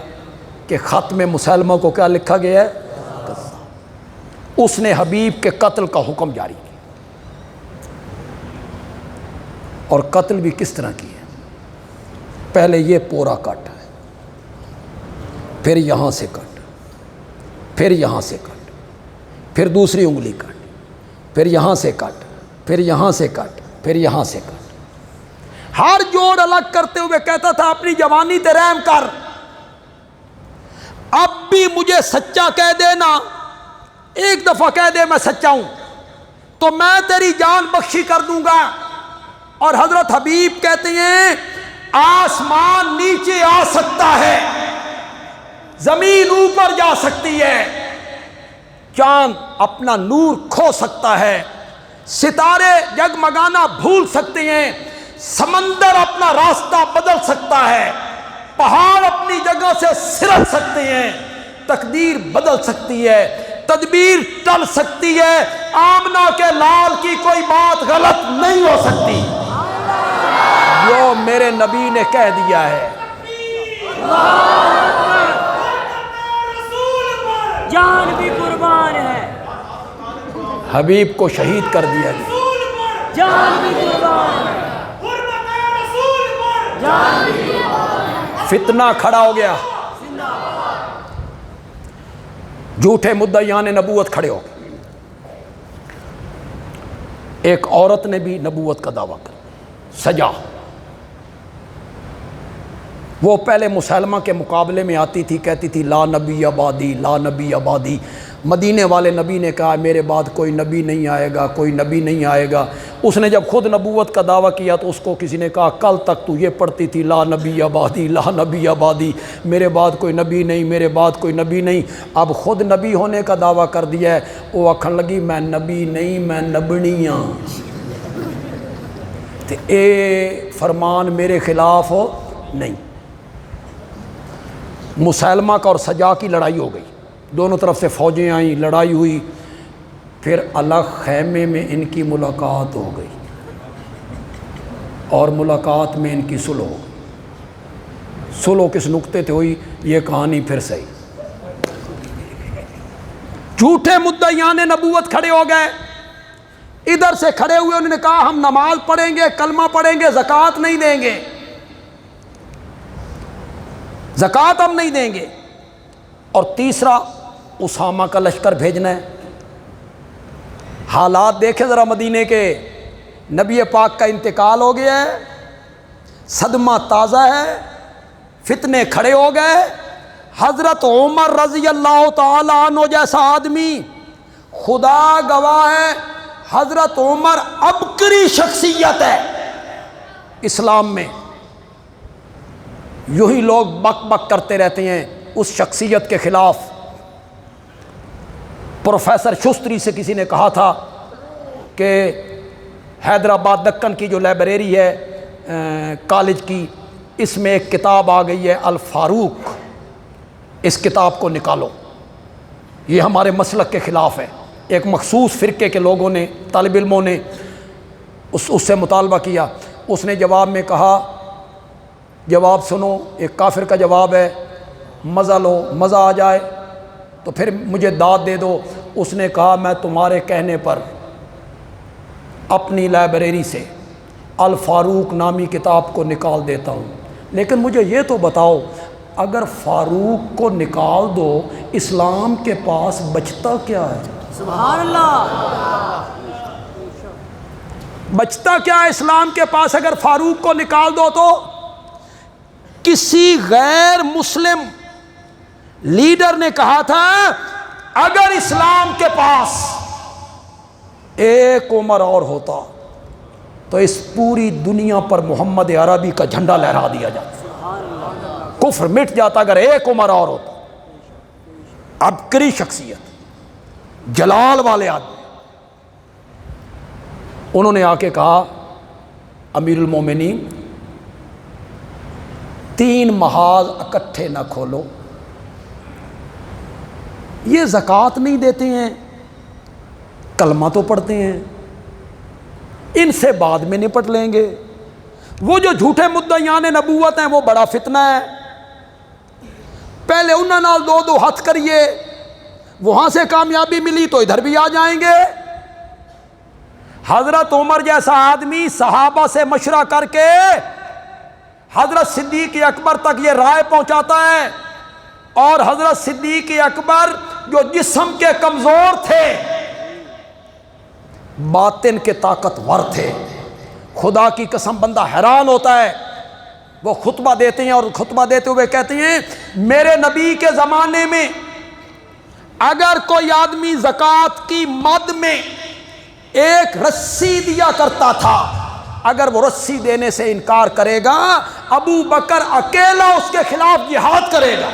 کہ خط میں مسلمہ کو کیا لکھا گیا ہے، کذاب۔ اس نے حبیب کے قتل کا حکم جاری کیا، اور قتل بھی کس طرح کی ہے؟ پہلے یہ پورا کٹ ہے، پھر یہاں سے کٹ، پھر یہاں سے کٹ، پھر دوسری انگلی کٹ، پھر یہاں سے کٹ، پھر یہاں سے کٹ، پھر یہاں سے کٹ۔ ہر جوڑ الگ کرتے ہوئے کہتا تھا اپنی جوانی تے رحم کر، اب بھی مجھے سچا کہہ دینا، ایک دفعہ کہہ دے میں سچا ہوں تو میں تیری جان بخشی کر دوں گا۔ اور حضرت حبیب کہتے ہیں آسمان نیچے آ سکتا ہے، زمین اوپر جا سکتی ہے، چاند اپنا نور کھو سکتا ہے، ستارے جگمگانا بھول سکتے ہیں، سمندر اپنا راستہ بدل سکتا ہے، پہاڑ اپنی جگہ سے سرک سکتے ہیں، تقدیر بدل سکتی ہے، تدبیر ٹل سکتی ہے، آمنہ کے لال کی کوئی بات غلط نہیں ہو سکتی، جو میرے نبی نے کہہ دیا ہے۔ جان بھی قربان ہے، حبیب کو شہید کر دیا گیا، جان بھی قربان ہے، جان بھی فتنہ کھڑا ہو گیا، جھوٹے مدعیان نبوت کھڑے ہو گئے، ایک عورت نے بھی نبوت کا دعویٰ کر سجا، وہ پہلے مسلمہ کے مقابلے میں آتی تھی، کہتی تھی لا نبی آبادی، لا نبی آبادی، مدینے والے نبی نے کہا میرے بعد کوئی نبی نہیں آئے گا، کوئی نبی نہیں آئے گا۔ اس نے جب خود نبوت کا دعویٰ کیا تو اس کو کسی نے کہا کل تک تو یہ پڑھتی تھی لا نبی آبادی، لا نبی آبادی، میرے بعد کوئی نبی نہیں، میرے بعد کوئی نبی نہیں، اب خود نبی ہونے کا دعویٰ کر دیا ہے۔ وہ آکھن لگی میں نبی نہیں، میں نبنی ہاں، تے اے فرمان میرے خلاف نہیں۔ مسلمہ کا اور سجا کی لڑائی ہو گئی، دونوں طرف سے فوجیں آئیں، لڑائی ہوئی، پھر الگ خیمے میں ان کی ملاقات ہو گئی اور ملاقات میں ان کی صلح ہو گئی۔ صلح کس نقطے سے ہوئی یہ کہانی پھر صحیح۔ جھوٹے مدعیان نبوت کھڑے ہو گئے، ادھر سے کھڑے ہوئے انہوں نے کہا ہم نماز پڑھیں گے، کلمہ پڑھیں گے، زکوٰۃ نہیں دیں گے، زکوٰۃ ہم نہیں دیں گے۔ اور تیسرا اسامہ کا لشکر بھیجنا ہے۔ حالات دیکھیں ذرا مدینے کے، نبی پاک کا انتقال ہو گیا ہے، صدمہ تازہ ہے، فتنے کھڑے ہو گئے، حضرت عمر رضی اللہ تعالی عنہ جیسا آدمی، خدا گواہ ہے حضرت عمر عبقری شخصیت ہے اسلام میں، یوں ہی لوگ بک بک کرتے رہتے ہیں اس شخصیت کے خلاف۔ پروفیسر شستری سے کسی نے کہا تھا کہ حیدرآباد دکن کی جو لائبریری ہے کالج کی، اس میں ایک کتاب آ گئی ہے الفاروق، اس کتاب کو نکالو، یہ ہمارے مسلک کے خلاف ہے۔ ایک مخصوص فرقے کے لوگوں نے، طالب علموں نے اس سے مطالبہ کیا۔ اس نے جواب میں کہا، جواب سنو، ایک کافر کا جواب ہے، مزہ لو، مزہ آ جائے تو پھر مجھے داد دے دو۔ اس نے کہا میں تمہارے کہنے پر اپنی لائبریری سے الفاروق نامی کتاب کو نکال دیتا ہوں، لیکن مجھے یہ تو بتاؤ اگر فاروق کو نکال دو اسلام کے پاس بچتا کیا ہے؟ سبحان اللہ، بچتا کیا ہے اسلام کے پاس اگر فاروق کو نکال دو؟ تو کسی غیر مسلم لیڈر نے کہا تھا اگر اسلام کے پاس ایک عمر اور ہوتا تو اس پوری دنیا پر محمد عربی کا جھنڈا لہرا دیا جاتا، کفر مٹ جاتا اگر ایک عمر اور ہوتا۔ عبقری شخصیت، جلال والے آدمی، انہوں نے آ کے کہا امیر المومنین 3 محاذ اکٹھے نہ کھولو، یہ زکوٰۃ نہیں دیتے ہیں، کلمہ تو پڑھتے ہیں، ان سے بعد میں نپٹ لیں گے۔ وہ جو جھوٹے مدعیان نبوت ہیں وہ بڑا فتنہ ہے، پہلے انہوں نال 2 ہاتھ کریے، وہاں سے کامیابی ملی تو ادھر بھی آ جائیں گے۔ حضرت عمر جیسا آدمی صحابہ سے مشورہ کر کے حضرت صدیق اکبر تک یہ رائے پہنچاتا ہے، اور حضرت صدیق اکبر جو جسم کے کمزور تھے باطن کے طاقتور تھے، خدا کی قسم بندہ حیران ہوتا ہے. وہ خطبہ دیتے ہیں اور خطبہ دیتے ہوئے کہتے ہیں میرے نبی کے زمانے میں اگر کوئی آدمی زکوٰۃ کی مد میں ایک رسی دیا کرتا تھا، اگر وہ رسی دینے سے انکار کرے گا ابو بکر اکیلا اس کے خلاف جہاد کرے گا.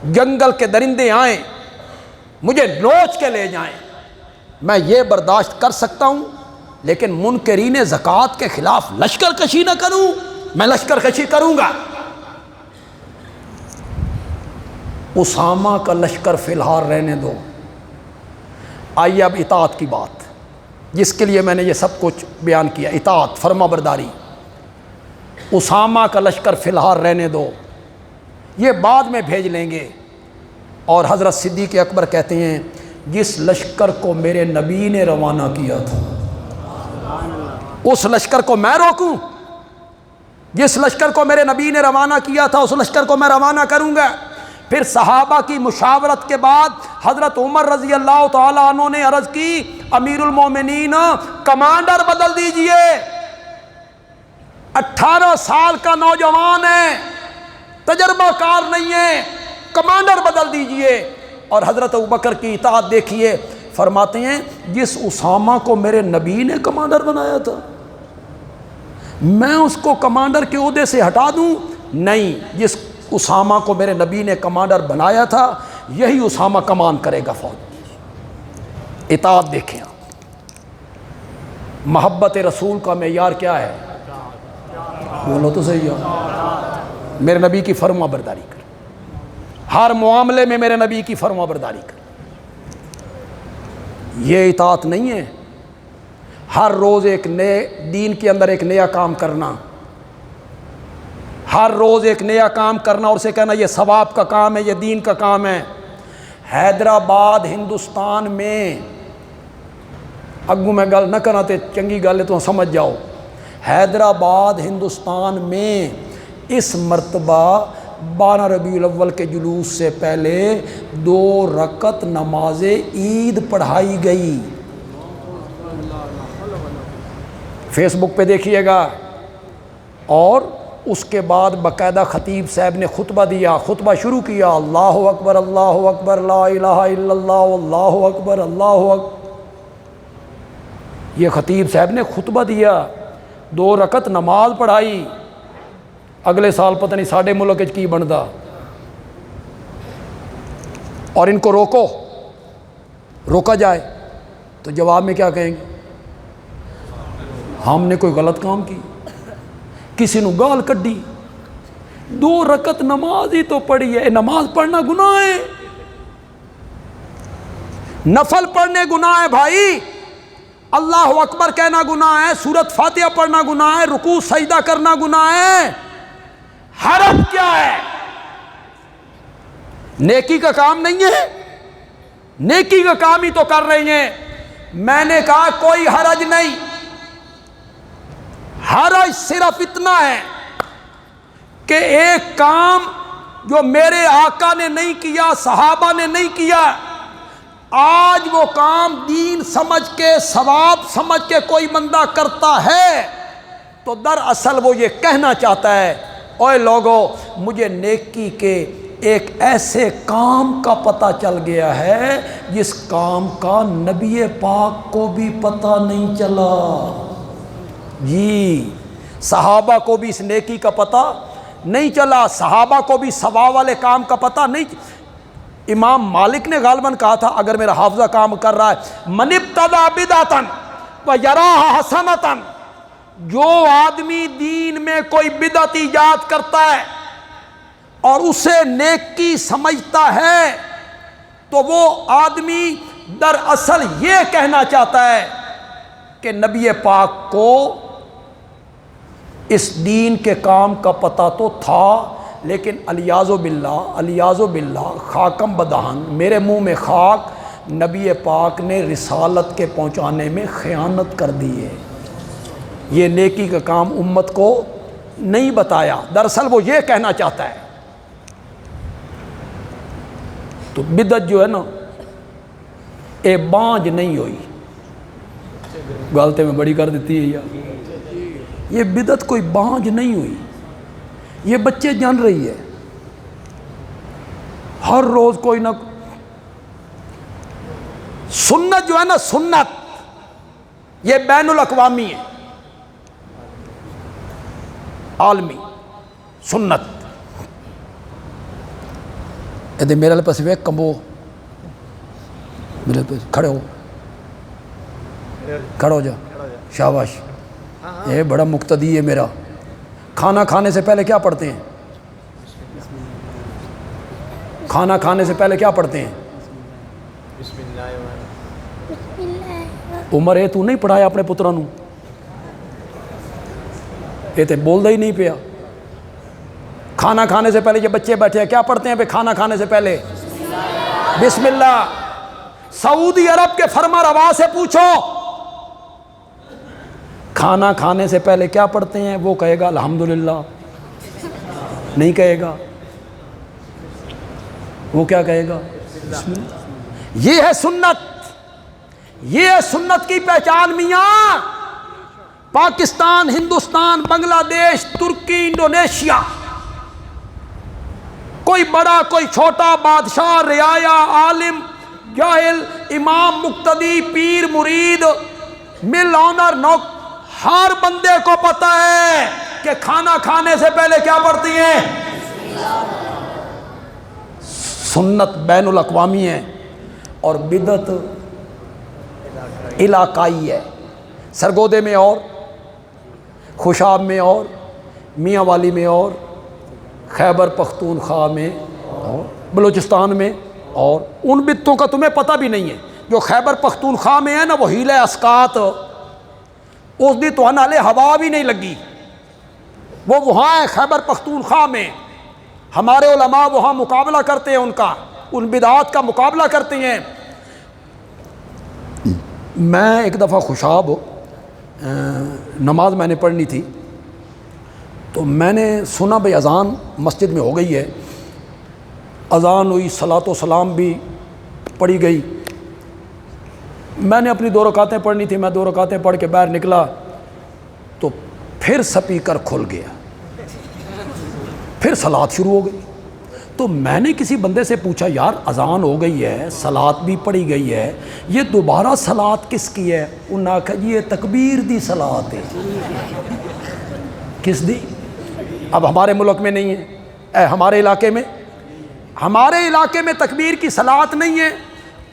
جنگل کے درندے آئیں مجھے نوچ کے لے جائیں میں یہ برداشت کر سکتا ہوں، لیکن منکرین زکوٰۃ کے خلاف لشکر کشی نہ کروں. میں لشکر کشی کروں گا. اسامہ کا لشکر فی الحال رہنے دو. آئیے اب اطاعت کی بات، جس کے لیے میں نے یہ سب کچھ بیان کیا، اطاعت، فرما برداری. اسامہ کا لشکر فی الحال رہنے دو، یہ بعد میں بھیج لیں گے. اور حضرت صدیق اکبر کہتے ہیں جس لشکر کو میرے نبی نے روانہ کیا تھا اس لشکر کو میں روکوں؟ جس لشکر کو میرے نبی نے روانہ کیا تھا اس لشکر کو میں روانہ کروں گا. پھر صحابہ کی مشاورت کے بعد حضرت عمر رضی اللہ تعالیٰ عنہ نے عرض کی امیر المومنین کمانڈر بدل دیجئے، 18 سال کا نوجوان ہے، تجربہ کار نہیں ہے، کمانڈر بدل دیجئے. اور حضرت ابوبکر کی اطاعت دیکھیے، فرماتے ہیں جس اسامہ کو میرے نبی نے کمانڈر بنایا تھا میں اس کو کمانڈر کے عہدے سے ہٹا دوں؟ نہیں، جس اسامہ کو میرے نبی نے کمانڈر بنایا تھا یہی اسامہ کمان کرے گا فوج. اطاعت دیکھیں آپ. محبت رسول کا معیار کیا ہے؟ بولو تو صحیح ہے. میرے نبی کی فرما برداری کر، ہر معاملے میں میرے نبی کی فرما برداری کر. یہ اطاعت نہیں ہے ہر روز ایک نئے دین کے اندر ایک نیا کام کرنا، ہر روز ایک نیا کام کرنا اور اسے کہنا یہ ثواب کا کام ہے، یہ دین کا کام ہے. حیدرآباد ہندوستان میں، اگوں میں گل نہ کرنا تے چنگی گل ہے تو سمجھ جاؤ، حیدرآباد ہندوستان میں اس مرتبہ 12 ربیع الاول کے جلوس سے پہلے 2 رکعت نماز عید پڑھائی گئی. فیس بک پہ دیکھیے گا. اور اس کے بعد باقاعدہ خطیب صاحب نے خطبہ دیا، خطبہ شروع کیا اللہ اکبر اللہ اکبر لا الہ الا اللہ اللہ اکبر اللہ اکبر. یہ خطیب صاحب نے خطبہ دیا، 2 رکعت نماز پڑھائی. اگلے سال پتہ نہیں ساڈے ملک کی بنتا. اور ان کو روکا جائے تو جواب میں کیا کہیں گے؟ ہم نے کوئی غلط کام کی، کسی نے گال کڈی، 2 رکعت نماز ہی تو پڑھی ہے. نماز پڑھنا گناہ ہے، نفل پڑھنے گناہ ہے بھائی. اللہ اکبر کہنا گناہ ہے، سورۃ فاتحہ پڑھنا گناہ ہے، رکوع سجدہ کرنا گناہ ہے. حرج کیا ہے؟ نیکی کا کام نہیں ہے، نیکی کا کام ہی تو کر رہے ہیں. میں نے کہا کوئی حرج نہیں. حرج صرف اتنا ہے کہ ایک کام جو میرے آقا نے نہیں کیا، صحابہ نے نہیں کیا، آج وہ کام دین سمجھ کے، ثواب سمجھ کے کوئی بندہ کرتا ہے تو دراصل وہ یہ کہنا چاہتا ہے اوے لوگو مجھے نیکی کے ایک ایسے کام کا پتہ چل گیا ہے جس کام کا نبی پاک کو بھی پتہ نہیں چلا. جی صحابہ کو بھی اس نیکی کا پتہ نہیں چلا، صحابہ کو بھی ثواب والے کام کا پتہ نہیں. امام مالک نے غالباً کہا تھا، اگر میرا حافظہ کام کر رہا ہے، من ابتدع بدعۃ ویراھا حسنۃ، جو آدمی دین میں کوئی بدعت ایجاد کرتا ہے اور اسے نیکی سمجھتا ہے تو وہ آدمی دراصل یہ کہنا چاہتا ہے کہ نبی پاک کو اس دین کے کام کا پتہ تو تھا، لیکن الیاذ باللہ خاکم بدہن، میرے منہ میں خاک، نبی پاک نے رسالت کے پہنچانے میں خیانت کر دی ہے. یہ نیکی کا کام امت کو نہیں بتایا، دراصل وہ یہ کہنا چاہتا ہے. تو بدعت جو ہے نا اے بانج نہیں ہوئی، گالتے میں بڑی کر دیتی ہے یار. یہ بدعت کوئی بانجھ نہیں ہوئی, یہ بچے جان رہی ہے. ہر روز کوئی نہ سنت جو ہے نا, سنت یہ بین الاقوامی ہے, عالمی سنت. ادھر میرے پاس ویک کمبو, میرے پاس کھڑے ہو, کھڑا ہو جا, شاباش. یہ بڑا مقتدی ہے میرا. کھانا کھانے سے پہلے کیا پڑھتے ہیں؟ کھانا کھانے سے پہلے کیا پڑھتے ہیں؟ عمر تو نہیں پڑھایا اپنے پتروں نو؟ یہ تو بولدا ہی نہیں پیا. کھانا کھانے سے پہلے یہ بچے بیٹھے ہیں کیا پڑھتے ہیں بھائی کھانا کھانے سے پہلے؟ بسم اللہ. سعودی عرب کے فرما روا سے پوچھو کھانا کھانے سے پہلے کیا پڑھتے ہیں, وہ کہے گا الحمدللہ. نہیں کہے گا, وہ کیا کہے گا؟ بسم اللہ. یہ ہے سنت, یہ ہے سنت کی پہچان میاں. پاکستان, ہندوستان, بنگلہ دیش, ترکی, انڈونیشیا, کوئی بڑا کوئی چھوٹا, بادشاہ, رعایا, عالم, جاہل, امام, مقتدی, پیر, مرید, مل آنر, نوک, ہر بندے کو پتہ ہے کہ کھانا کھانے سے پہلے کیا پڑھتی ہیں. سنت بین الاقوامی ہے اور بدعت علاقائی ہے. سرگودے میں اور, خوشاب میں اور, میاں والی میں اور, خیبر پختونخوا میں اور, بلوچستان میں اور. ان بدتوں کا تمہیں پتہ بھی نہیں ہے. جو خیبر پختونخوا میں ہے نا وہ ہیلہ اسقاط, اس دی تو نالے ہوا بھی نہیں لگی. وہ وہاں ہے خیبر پختونخوا میں. ہمارے علماء وہاں مقابلہ کرتے ہیں ان کا, ان بدعات کا مقابلہ کرتے ہیں. میں ایک دفعہ خوشاب نماز میں نے پڑھنی تھی تو میں نے سنا بھئی اذان مسجد میں ہو گئی ہے. اذان ہوئی, صلاۃ و سلام بھی پڑھی گئی. میں نے اپنی 2 رکعتیں پڑھنی تھی, میں 2 رکعتیں پڑھ کے باہر نکلا تو پھر سپیکر کھل گیا, پھر صلاۃ شروع ہو گئی. تو میں نے کسی بندے سے پوچھا یار اذان ہو گئی ہے, صلاۃ بھی پڑھی گئی ہے, یہ دوبارہ صلاۃ کس کی ہے؟ انہوں نے کہا جی یہ تکبیر دی صلاۃ ہے. کس دی؟ اب ہمارے ملک میں نہیں ہے, ہمارے علاقے میں تکبیر کی صلاۃ نہیں ہے.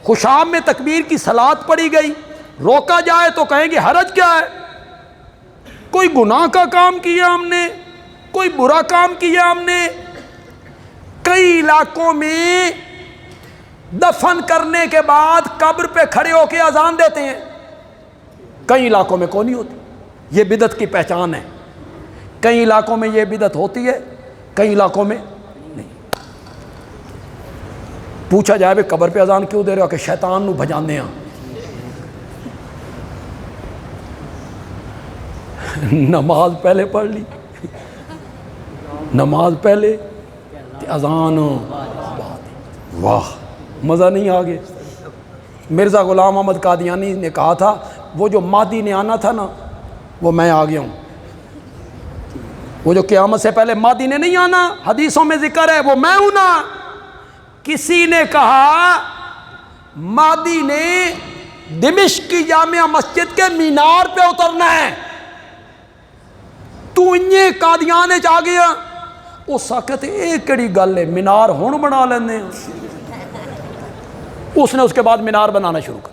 خوشاب میں تکبیر کی صلاۃ پڑھی گئی, روکا جائے تو کہیں گے حرج کیا ہے, کوئی گناہ کا کام کیا ہم نے, کوئی برا کام کیا ہم نے. کئی علاقوں میں دفن کرنے کے بعد قبر پہ کھڑے ہو کے اذان دیتے ہیں, کئی علاقوں میں کوئی نہیں ہوتی. یہ بدعت کی پہچان ہے. کئی علاقوں میں یہ بدعت ہوتی ہے, کئی علاقوں میں نہیں. پوچھا جائے بھی قبر پہ اذان کیوں دے رہے ہو, کہ شیطان نو بھجانے ہیں. نماز پہلے پڑھ لی, نماز پہلے اذان, واہ مزہ نہیں آ گیا. مرزا غلام احمد قادیانی نے کہا تھا وہ جو مہدی نے آنا تھا نا وہ میں آ گیا ہوں. وہ جو قیامت سے پہلے مہدی نے نہیں آنا, حدیثوں میں ذکر ہے, وہ میں ہوں نا. کسی نے کہا مہدی نے دمشق کی جامع مسجد کے مینار پہ اترنا ہے, تو انہیں قادیانے چاہ گیا. اس آکھتے ایک کڑی گل ہے, مینار ہون بنا لینے ہیں. اس نے اس کے بعد مینار بنانا شروع کر.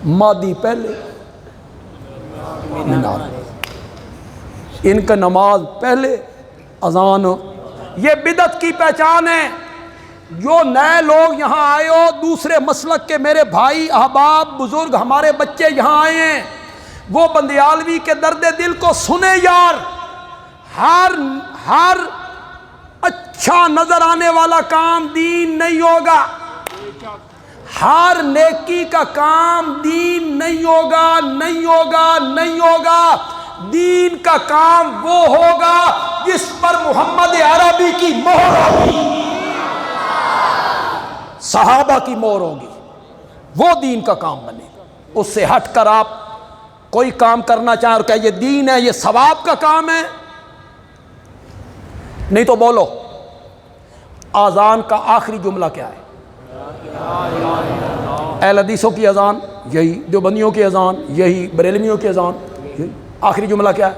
مہدی پہلے, مینار, ان کا نماز پہلے, اذان. یہ بدعت کی پہچان ہے. جو نئے لوگ یہاں آئے ہو, دوسرے مسلک کے میرے بھائی احباب بزرگ, ہمارے بچے یہاں آئے ہیں, وہ بندیالوی کے درد دل کو سنے یار. ہر اچھا نظر آنے والا کام دین نہیں ہوگا, ہر نیکی کا کام دین نہیں ہوگا, نہیں ہوگا, نہیں ہوگا. دین کا کام وہ ہوگا جس پر محمد عربی کی مہر ہوگی, صحابہ کی مہر ہوگی, وہ دین کا کام بنے گا. اس سے ہٹ کر آپ کوئی کام کرنا چاہیں اور کہ یہ دین ہے، یہ ثواب کا کام ہے، نہیں تو بولو اذان کا آخری جملہ کیا ہے؟ اہل حدیثوں کی اذان یہی، دیوبندیوں کی اذان یہی، بریلویوں کی اذان یہی، آخری جملہ کیا ہے؟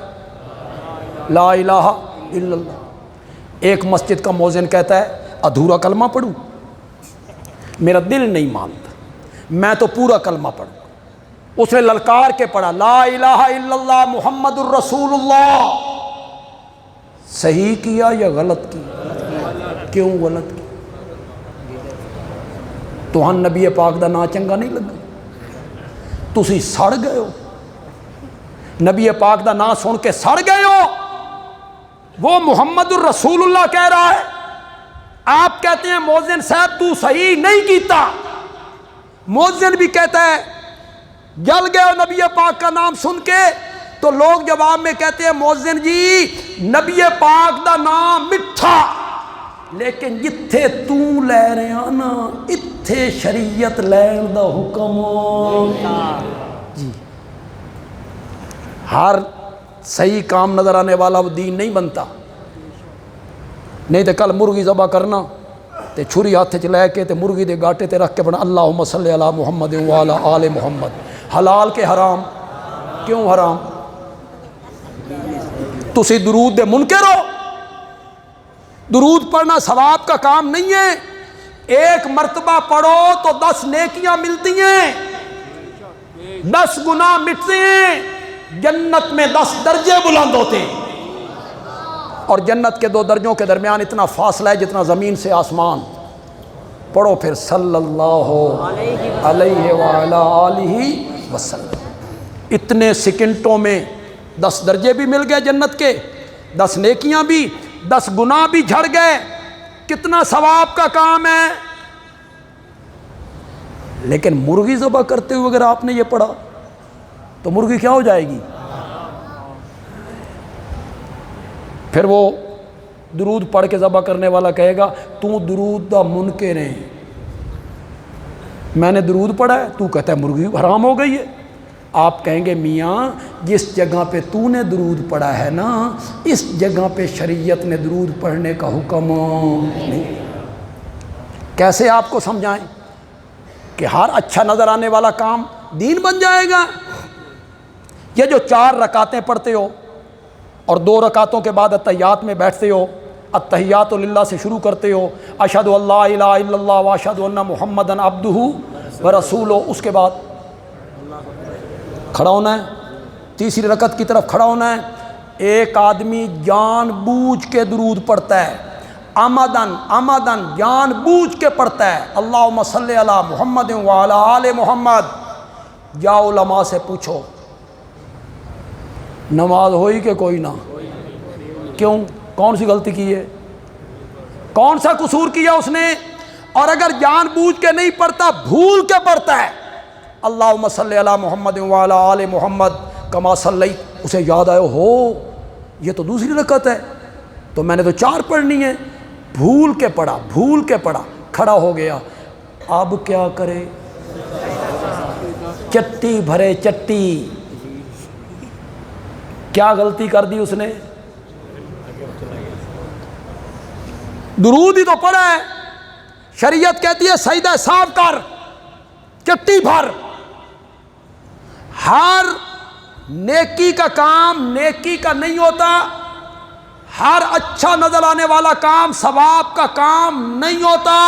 لا الہ الا اللہ۔ ایک مسجد کا مؤذن کہتا ہے ادھورا کلمہ پڑھوں، میرا دل نہیں مانتا، میں تو پورا کلمہ پڑھوں۔ اس نے للکار کے پڑھا لا الہ الا اللہ محمد الرسول اللہ۔ صحیح کیا یا غلط کیا؟ کیوں غلط کیا؟ تو ہن نبی پاک دا نا چنگا نہیں لگا، تسی سڑ گئے ہو، نبی پاک دا نا سن کے سڑ گئے ہو۔ وہ محمد الرسول اللہ کہہ رہا ہے، آپ کہتے ہیں مؤذن صاحب تو صحیح نہیں کیتا، مؤذن بھی کہتا ہے جل گئے ہو نبی پاک کا نام سن کے، تو لوگ جواب میں کہتے ہیں مؤذن جی نبی پاک دا نام مٹھا، لیکن جتھے تو لے رہے نا اتھے شریعت لین دا حکم جی۔ ہر صحیح کام نظر آنے والا وہ دین نہیں بنتا، نہیں تو کل مرغی ذبح کرنا تے چھری ہاتھ چ لے کے تے مرغی دے گاٹے تے رکھ کے پڑھنا اللہم صلی علی محمد وعلی آل محمد۔ حلال کے حرام؟ کیوں حرام؟ تسی درود دے منکر ہو، درود پڑھنا ثواب کا کام نہیں ہے، ایک مرتبہ پڑھو تو 10 نیکیاں ملتی ہیں، 10 گناہ مٹتے ہیں، جنت میں 10 درجے بلند ہوتے ہیں، اور جنت کے 2 درجوں کے درمیان اتنا فاصلہ ہے جتنا زمین سے آسمان۔ پڑھو پھر صلی اللہ علیہ وعلی آلہ وسلم۔ اتنے سیکنڈوں میں 10 درجے بھی مل گئے جنت کے، 10 نیکیاں بھی، 10 گناہ بھی جھڑ گئے، کتنا ثواب کا کام ہے۔ لیکن مرغی ذبح کرتے ہوئے اگر آپ نے یہ پڑھا تو مرغی کیا ہو جائے گی؟ پھر وہ درود پڑھ کے ذبح کرنے والا کہے گا تو درود دا منکر ہے، میں نے درود پڑھا ہے، تو کہتا ہے مرغی حرام ہو گئی ہے۔ آپ کہیں گے میاں جس جگہ پہ تو نے درود پڑھا ہے نا اس جگہ پہ شریعت نے درود پڑھنے کا حکم نہیں۔ کیسے آپ کو سمجھائیں کہ ہر اچھا نظر آنے والا کام دین بن جائے گا؟ یہ جو 4 رکعتیں پڑھتے ہو اور 2 رکعتوں کے بعد اتحیات میں بیٹھتے ہو، التحیات للہ سے شروع کرتے ہو، اشہد ان لا الہ الا اللہ واشہد ان محمدن عبدہ ورسولہ، اس کے بعد کھڑا ہونا ہے، تیسری رکعت کی طرف کھڑا ہونا ہے۔ ایک آدمی جان بوجھ کے درود پڑھتا ہے، آمدن جان بوجھ کے پڑھتا ہے اللہم صلی علی محمد وعلی آل محمد۔ جاؤ علماء سے پوچھو نماز ہوئی کہ کوئی نہ؟ کیوں؟ کون سی غلطی کی ہے؟ کون سا قصور کیا اس نے؟ اور اگر جان بوجھ کے نہیں پڑھتا بھول کے پڑھتا ہے اللہم صلی علی محمد وعلی آل محمد کما صلیت، اسے یاد آئے ہو یہ تو دوسری رکعت ہے تو میں نے تو 4 پڑھنی ہے، بھول کے پڑھا، کھڑا ہو گیا، اب کیا کرے؟ چٹی بھرے چٹی۔ کیا غلطی کر دی اس نے؟ درود ہی تو پڑھا ہے، شریعت کہتی ہے سجدہ صاف کر، چٹی بھر۔ ہر نیکی کا کام نیکی کا نہیں ہوتا، ہر اچھا نظر آنے والا کام ثواب کا کام نہیں ہوتا۔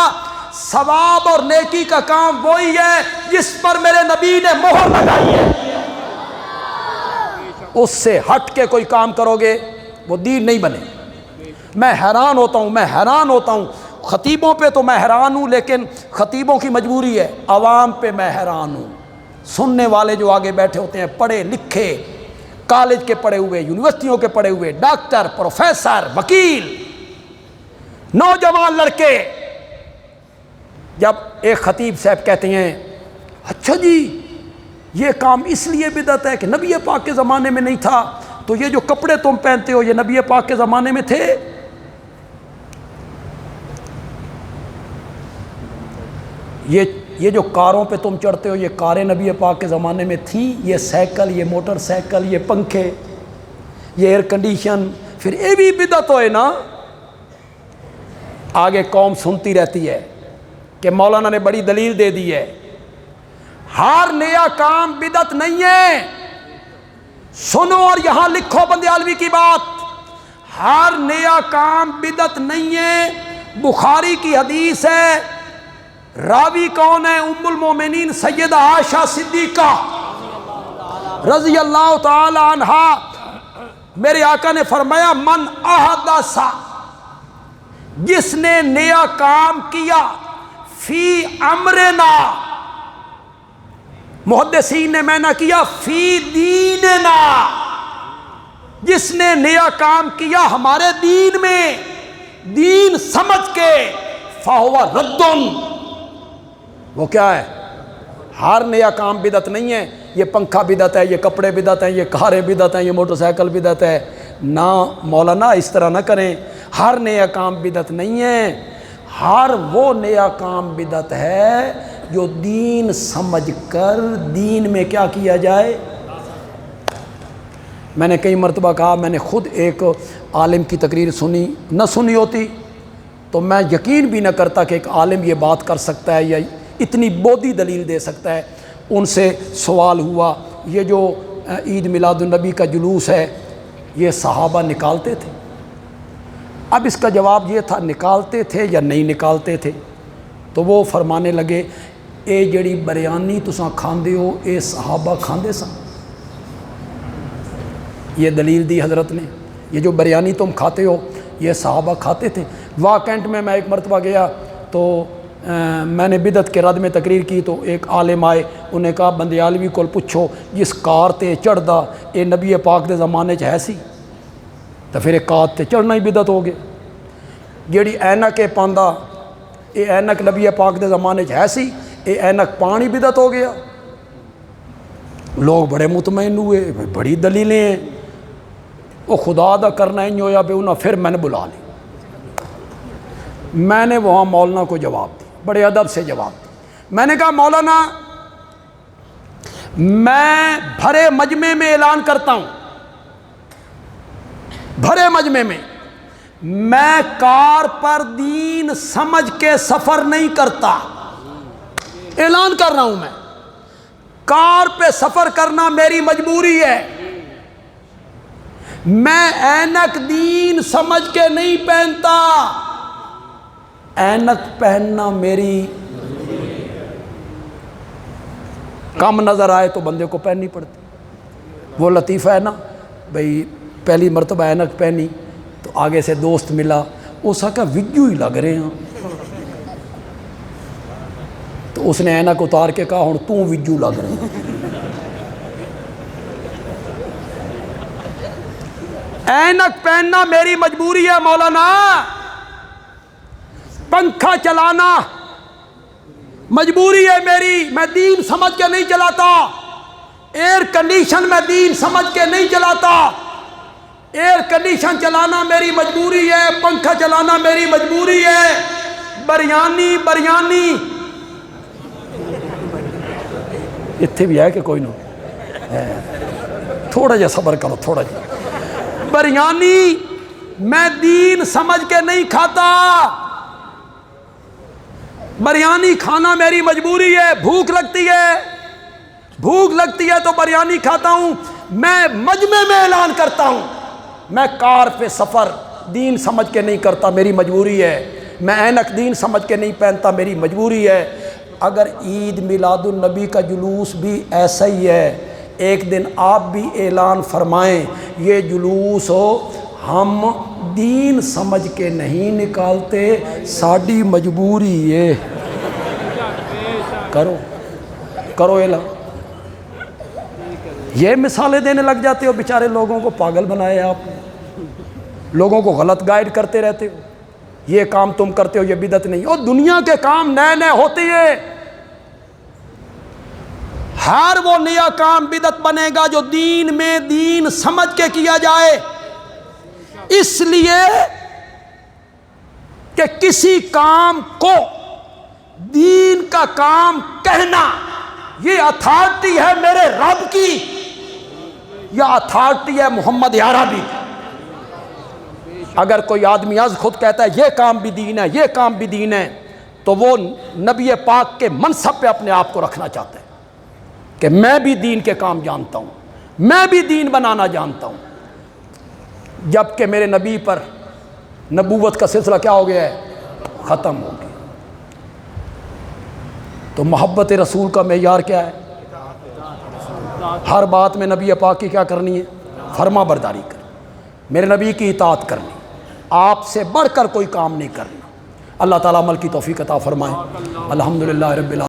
ثواب اور نیکی کا کام وہی ہے جس پر میرے نبی نے مہر لگائی ہے، اس سے ہٹ کے کوئی کام کرو گے وہ دین نہیں بنے۔ میں حیران ہوتا ہوں خطیبوں پہ تو میں حیران ہوں، لیکن خطیبوں کی مجبوری ہے، عوام پہ میں حیران ہوں۔ سننے والے جو آگے بیٹھے ہوتے ہیں پڑھے لکھے، کالج کے پڑھے ہوئے، یونیورسٹیوں کے پڑھے ہوئے، ڈاکٹر، پروفیسر، وکیل، نوجوان لڑکے، جب ایک خطیب صاحب کہتے ہیں اچھا جی یہ کام اس لیے بدعت ہے کہ نبی پاک کے زمانے میں نہیں تھا، تو یہ جو کپڑے تم پہنتے ہو یہ نبی پاک کے زمانے میں تھے؟ یہ جو کاروں پہ تم چڑھتے ہو، یہ کاریں نبی پاک کے زمانے میں تھیں، یہ سائیکل، یہ موٹر سائیکل، یہ پنکھے، یہ ایئر کنڈیشن، پھر یہ بھی بدعت ہوئے نا۔ آگے قوم سنتی رہتی ہے کہ مولانا نے بڑی دلیل دے دی ہے۔ ہر نیا کام بدعت نہیں ہے، سنو اور یہاں لکھو بندیالوی کی بات، ہر نیا کام بدعت نہیں ہے۔ بخاری کی حدیث ہے، راوی کون ہے؟ ام المومنین سیدہ عائشہ صدیقہ رضی اللہ تعالی عنہا۔ میرے آقا نے فرمایا من احدث، جس نے نیا کام کیا، فی امرنا، محدثین نے معنی کیا فی دیننا، جس نے نیا کام کیا ہمارے دین میں، دین سمجھ کے، فہو رد، وہ کیا ہے؟ ہر نیا کام بدعت نہیں ہے۔ یہ پنکھا بدعت ہے، یہ کپڑے بدعت ہیں، یہ کاریں بدعت ہیں، یہ موٹر سائیکل بدعت ہے، نہ مولانا اس طرح نہ کریں۔ ہر نیا کام بدعت نہیں ہے، ہر وہ نیا کام بدعت ہے جو دین سمجھ کر دین میں کیا کیا جائے۔ میں نے کئی مرتبہ کہا، میں نے خود ایک عالم کی تقریر سنی، نہ سنی ہوتی تو میں یقین بھی نہ کرتا کہ ایک عالم یہ بات کر سکتا ہے یا اتنی بودی دلیل دے سکتا ہے۔ ان سے سوال ہوا، یہ جو عید میلاد النبی کا جلوس ہے یہ صحابہ نکالتے تھے؟ اب اس کا جواب یہ تھا نکالتے تھے یا نہیں نکالتے تھے؟ تو وہ فرمانے لگے اے جڑی بریانی تساں کھاندے ہو اے صحابہ کھاندے سن۔ یہ دلیل دی حضرت نے، یہ جو بریانی تم کھاتے ہو یہ صحابہ کھاتے تھے۔ واکنٹ میں ایک مرتبہ گیا تو میں نے بدعت کے رد میں تقریر کی تو ایک عالم آئے، انہوں نے کہا بندیالوی کو پوچھو جس کار تے چڑھدا اے نبی پاک دے زمانے چ ہے سی؟ تو پھر ایک کار تے چڑھنا ہی بدعت ہو گیا۔ جیڑی اینک ہے پاندا، اے اینک نبی پاک دے زمانے چ ہے سی، اے اینک پانی بدعت ہو گیا۔ لوگ بڑے مطمئن ہوئے، بڑی دلیلیں ہیں۔ وہ خدا دا کرنا ہی ہویا پہ انہاں پھر میں نے بلا لی۔ میں نے وہاں مولانا کو جواب دی، بڑے ادب سے جواب دی۔ میں نے کہا مولانا میں بھرے مجمع میں اعلان کرتا ہوں، بھرے مجمع میں کار پر دین سمجھ کے سفر نہیں کرتا، اعلان کر رہا ہوں میں، کار پہ سفر کرنا میری مجبوری ہے، میں اینک دین سمجھ کے نہیں پہنتا، اینک پہننا میری کم نظر آئے تو بندے کو پہننی پڑتی۔ وہ لطیفہ ہے نا بھئی، پہلی مرتبہ اینک پہنی تو آگے سے دوست ملا، اس کا وجو ہی لگ رہے ہیں، تو اس نے اینک اتار کے کہا ہن تو وجو لگ رہے ہیں۔ اینک پہننا میری مجبوری ہے مولانا، پنکھا چلانا مجبوری ہے میری، میں دین سمجھ کے نہیں چلاتا، ایئر کنڈیشن میں دین سمجھ کے نہیں چلاتا، ایئر کنڈیشن چلانا میری مجبوری ہے، پنکھا چلانا میری مجبوری ہے۔ بریانی اتنے بھی ہے کہ کوئی نہ، تھوڑا جا صبر کرو، تھوڑا جا۔ بریانی میں دین سمجھ کے نہیں کھاتا، بریانی کھانا میری مجبوری ہے، بھوک لگتی ہے تو بریانی کھاتا ہوں۔ میں مجمع میں اعلان کرتا ہوں میں کار پہ سفر دین سمجھ کے نہیں کرتا، میری مجبوری ہے، میں اینک دین سمجھ کے نہیں پہنتا، میری مجبوری ہے۔ اگر عید میلاد النبی کا جلوس بھی ایسا ہی ہے، ایک دن آپ بھی اعلان فرمائیں یہ جلوس ہو ہم دین سمجھ کے نہیں نکالتے، ساڈی مجبوری ہے، کرو اعلان۔ یہ مثالیں دینے لگ جاتے ہو، بیچارے لوگوں کو پاگل بنائے آپ نے، لوگوں کو غلط گائیڈ کرتے رہتے ہو، یہ کام تم کرتے ہو یہ بدعت نہیں۔ اور دنیا کے کام نئے نئے ہوتے ہیں، ہر وہ نیا کام بدعت بنے گا جو دین میں دین سمجھ کے کیا جائے، اس لیے کہ کسی کام کو دین کا کا کام کہنا یہ اتھارٹی ہے میرے رب کی یا اتھارٹی ہے محمد عربی کی؟ اگر کوئی آدمی از خود کہتا ہے یہ کام بھی دین ہے، یہ کام بھی دین ہے، تو وہ نبی پاک کے منصب پہ اپنے آپ کو رکھنا چاہتا ہے کہ میں بھی دین کے کام جانتا ہوں، میں بھی دین بنانا جانتا ہوں، جبکہ میرے نبی پر نبوت کا سلسلہ کیا ہو گیا ہے؟ ختم ہو گیا۔ تو محبت رسول کا معیار کیا ہے؟ ہر بات میں نبی پاک کی کیا کرنی ہے؟ فرما برداری کرنی، میرے نبی کی اطاعت کرنی، آپ سے بڑھ کر کوئی کام نہیں کرنا۔ اللہ تعالیٰ عمل کی توفیق عطا فرمائے۔ الحمدللہ رب العالمین۔